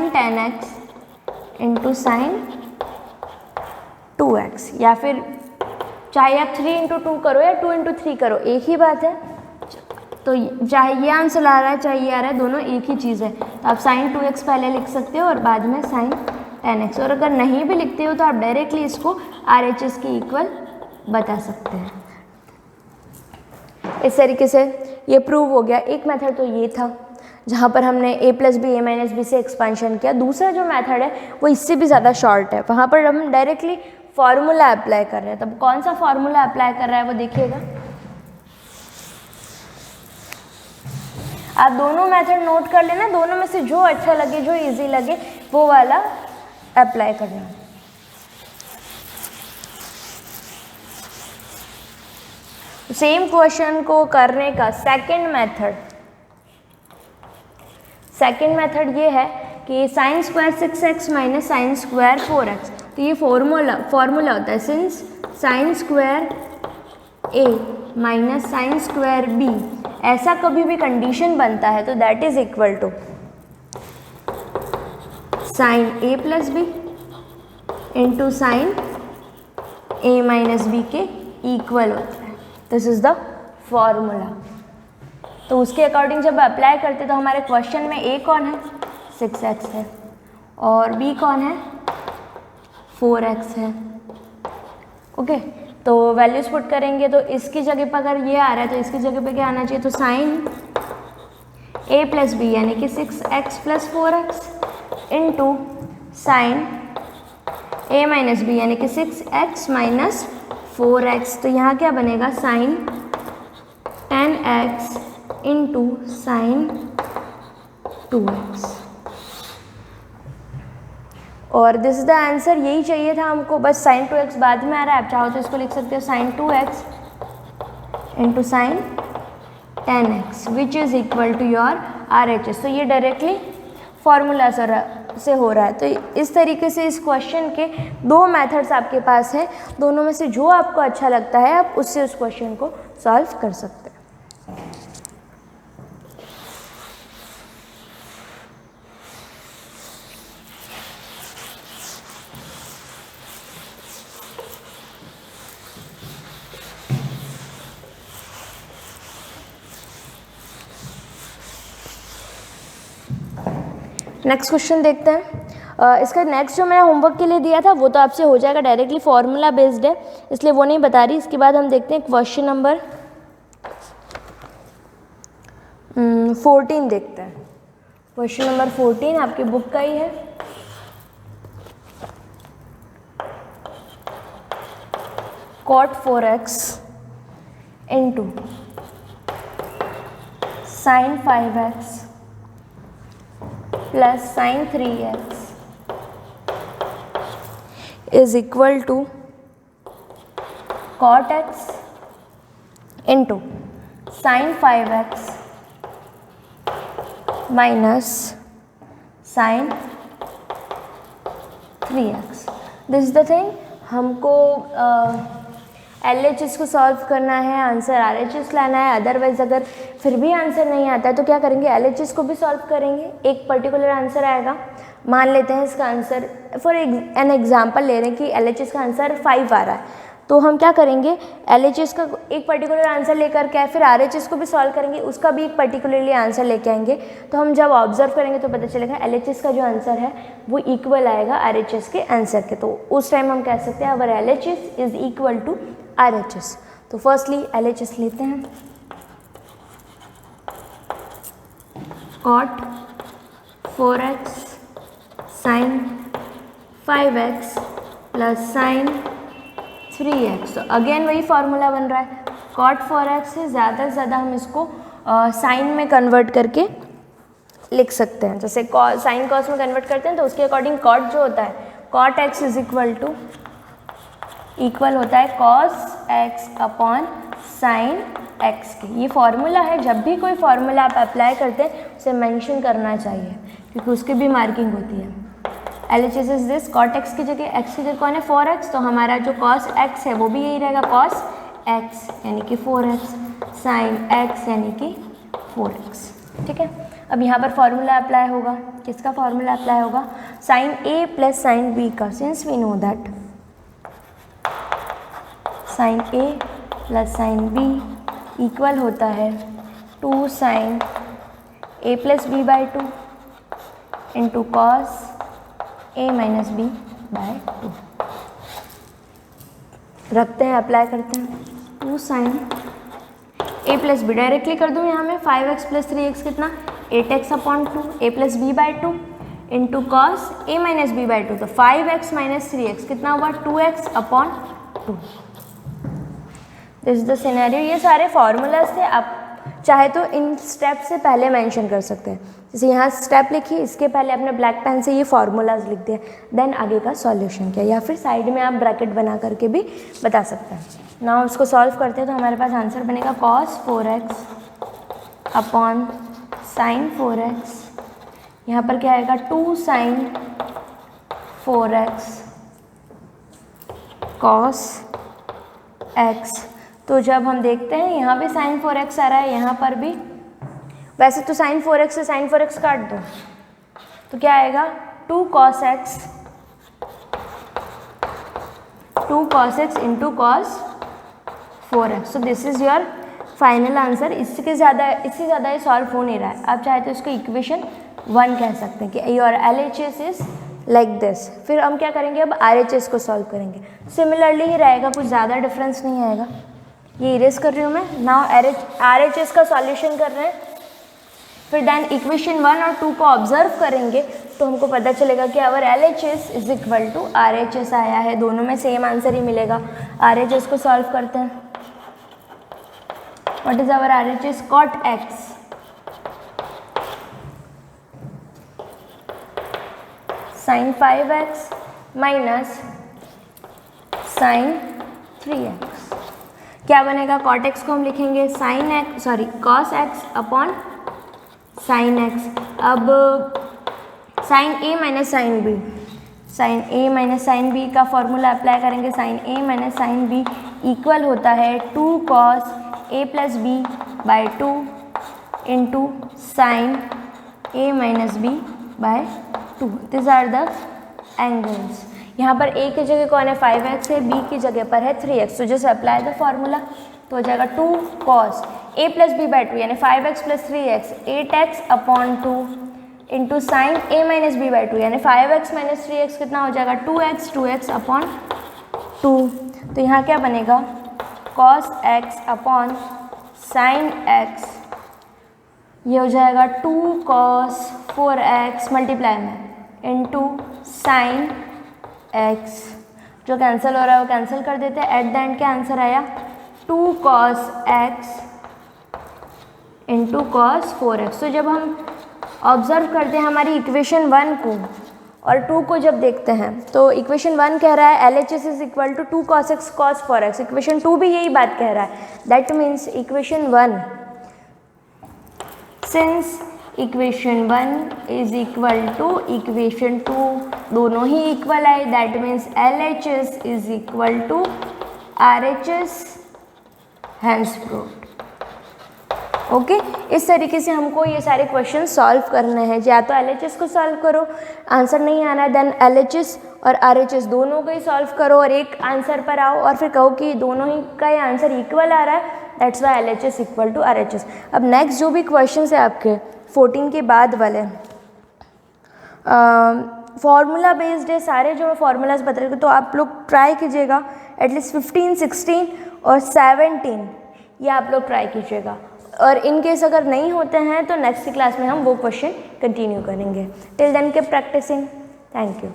10x into sine 2x। या फिर चाहे आप 3 इंटू 2 करो या 2 इंटू 3 करो, एक ही बात है। तो चाहे ये आंसर आ रहा है चाहे ये आ रहा है, दोनों एक ही चीज़ है। तो आप साइन 2x पहले लिख सकते हो और बाद में साइन 10x, और अगर नहीं भी लिखते हो तो आप डायरेक्टली इसको RHS के इक्वल बता सकते हैं। इस तरीके से ये प्रूव हो गया। एक मेथड तो ये था जहाँ पर हमने a + b a - b से एक्सपेंशन किया। दूसरा जो मेथड है वो इससे भी ज़्यादा शॉर्ट है, वहाँ पर हम डायरेक्टली फॉर्मूला अप्लाई कर रहे हैं। तब कौन सा फॉर्मूला अप्लाई कर रहा है वो देखिएगा। आप दोनों मेथड नोट कर लेना, दोनों में से जो अच्छा लगे, जो इजी लगे, वो वाला अप्लाई करना। सेम क्वेश्चन को करने का सेकेंड मेथड ये है कि sine square 6x minus sine square 4x। तो ये फॉर्मूला होता है, since sine square a minus sine square b, ऐसा कभी भी कंडीशन बनता है तो that is equal to sine a + b into sine a minus b के इक्वल होता है। This is the formula. तो उसके अकॉर्डिंग जब अप्लाई करते तो हमारे क्वेश्चन में a कौन है, 6x है, और b कौन है, 4x है। ओके, तो वैल्यूज पुट करेंगे तो इसकी जगह पर अगर ये आ रहा है तो इसकी जगह पे क्या आना चाहिए, तो साइन a + b यानी कि 6x + 4x into sine a minus b यानी कि 6x - 4x। तो यहाँ क्या बनेगा, sign 10x into sine 2x। और दिस इज द आंसर, यही चाहिए था हमको, बस साइन 2x बाद में आ रहा है। आप चाहो तो इसको लिख सकते हो sine 2x into sine 10x which is equal to your RHS। तो ये डायरेक्टली फॉर्मूला से हो रहा है। तो इस तरीके से इस क्वेश्चन के 2 मेथड्स आपके पास हैं, दोनों में से जो आपको अच्छा लगता है आप उससे उस क्वेश्चन को सॉल्व कर सकते हैं। नेक्स्ट क्वेश्चन देखते हैं। इसका नेक्स्ट जो मैंने होमवर्क के लिए दिया था वो तो आपसे हो जाएगा, डायरेक्टली फॉर्मूला बेस्ड है इसलिए वो नहीं बता रही। इसके बाद हम देखते हैं क्वेश्चन नंबर 14 देखते हैं। क्वेश्चन नंबर 14 आपकी बुक का ही है। cot 4x into sine 5x plus sine 3x is equal to cot x into sine 5x minus sine 3x। This is the thing, हमको LHS को सॉल्व करना है, आंसर RHS लाना है। अदरवाइज अगर फिर भी आंसर नहीं आता है तो क्या करेंगे, LHS को भी सॉल्व करेंगे। एक पर्टिकुलर आंसर आएगा, मान लेते हैं इसका आंसर फॉर एन एग्जांपल ले रहे हैं कि LHS का आंसर 5 आ रहा है, तो हम क्या करेंगे, LHS का एक पर्टिकुलर आंसर लेकर के फिर RHS को भी सॉल्व करेंगे, उसका भी एक पर्टिकुलरली आंसर लेके आएंगे। तो हम जब ऑब्जर्व करेंगे तो पता चलेगा LHS का जो आंसर है वो इक्वल आएगा RHS के आंसर के। तो उस टाइम हम कह सकते हैं our LHS is equal to RHS। तो फर्स्टली LHS लेते हैं, cot 4x sign 5x plus sine 3x। तो अगेन वही फार्मूला बन रहा है, cot 4x से ज़्यादा हम इसको साइन में कन्वर्ट करके लिख सकते हैं। जैसे साइन कॉस में कन्वर्ट करते हैं तो उसके अकॉर्डिंग cot जो होता है, cot x इज इक्वल होता है cos x upon sine x के। ये फार्मूला है, जब भी कोई फार्मूला आप अप्लाई करते हैं उसे मेंशन करना चाहिए क्योंकि उसकी भी मार्किंग होती है। LHS is this, cot x की जगह एक्स की जगह कौन है 4x, तो हमारा जो कॉस एक्स है वो भी यही रहेगा कॉस एक्स यानी कि 4x, साइन एक्स यानी कि 4x। ठीक है, अब यहाँ पर फार्मूला अप्लाई होगा, किसका फार्मूला अप्लाई होगा, sine a plus sine b का, since we know that sine a plus sine b equal होता है 2 sine a plus b by 2 into cos a minus b by 2। रखते हैं, अप्लाई करते हैं, 2 sine a plus b directly कर दूँ यहाँ में 5x प्लस 3x कितना 8x upon 2 a plus b by 2 into cos a minus b by 2, तो 5x माइनस 3x कितना हुआ 2x upon 2। This is the scenario. ये सारे फॉर्मूलाज थे, आप चाहे तो इन स्टेप से पहले मेंशन कर सकते हैं, जैसे यहाँ स्टेप लिखिए, इसके पहले अपने ब्लैक पेन से ये फार्मूलाज लिख दिए, देन आगे का सॉल्यूशन किया, या फिर साइड में आप ब्रैकेट बना करके भी बता सकते हैं। नाउ इसको सॉल्व करते हैं तो हमारे पास आंसर बनेगा cos 4x upon sine 4x, यहाँ पर क्या आएगा 2 साइन 4x cos x। तो जब हम देखते हैं यहाँ भी साइन 4x आ रहा है, यहाँ पर भी, वैसे तो साइन 4x से साइन 4x काट दो तो क्या आएगा 2 cos x into cos 4x। So this is your final answer. इससे ज़्यादा ये सॉल्व हो नहीं रहा है, आप चाहे तो इसको इक्वेशन 1 कह सकते हैं कि your LHS is like this. फिर हम क्या करेंगे, अब RHS को सॉल्व करेंगे, सिमिलरली ही रहेगा, कुछ ज़्यादा डिफरेंस नहीं आएगा। ये इरेज कर रही हूँ मैं। नाउ RHS का सॉल्यूशन कर रहे हैं, फिर देन इक्वेशन 1 और 2 को ऑब्जर्व करेंगे तो हमको पता चलेगा कि our LHS is equal to RHS आया है, दोनों में सेम आंसर ही मिलेगा। RHS को सॉल्व करते हैं। What is our RHS, cot x sine 5x minus sine 3x, क्या बनेगा, cot x को हम लिखेंगे sine x cos x upon sine x. अब sine a minus sine b, sine a minus sine b का formula apply करेंगे, sine a minus sine b equal होता है 2 cos a plus b by 2 into sine a minus b by 2। This are the angles. यहाँ पर a की जगह कौन है 5x है, b की जगह पर है 3x, तो जस्ट अप्लाई द फॉर्मूला तो हो जाएगा 2 cos a plus b by 2 यानी 5x plus 3x 8x upon 2 into sine a minus b by 2 यानी 5x माइनस 3x कितना हो जाएगा 2x अपॉन 2। तो यहाँ क्या बनेगा cos x upon sign x, ये हो जाएगा 2 cos 4x मल्टीप्लाई में इंटू साइन x, जो कैंसिल हो रहा है वो कैंसिल कर देते हैं। एट द एंड क्या आंसर आया 2 cos x into cos 4x। तो जब हम ऑब्जर्व करते हैं हमारी इक्वेशन 1 को और 2 को जब देखते हैं तो इक्वेशन 1 कह रहा है LHS is equal to 2 cos x cos 4x, equation 2 भी यही बात कह रहा है। That means equation 1, since equation 1 is equal to equation 2, दोनों ही इक्वल है, that means LHS is equal to RHS, hence proved. Okay, इस तरीके से हमको ये सारे क्वेश्चन सॉल्व करने हैं। या तो LHS को सॉल्व करो, आंसर नहीं आ रहा है, देन LHS और RHS दोनों को ही सॉल्व करो और एक आंसर पर आओ और फिर कहो कि दोनों ही का ये आंसर इक्वल आ रहा है, that's why LHS equal to RHS। अब नेक्स्ट जो भी क्वेश्चन है आपके 14 के बाद वाले फार्मूला बेस्ड है, सारे जो फार्मूलाज बता रहे तो आप लोग ट्राई कीजिएगा एटलीस्ट 15, 16 और 17 ये आप लोग ट्राई कीजिएगा। और इन केस अगर नहीं होते हैं तो नेक्स्ट क्लास में हम वो क्वेश्चन कंटिन्यू करेंगे। Till then keep practising. Thank you.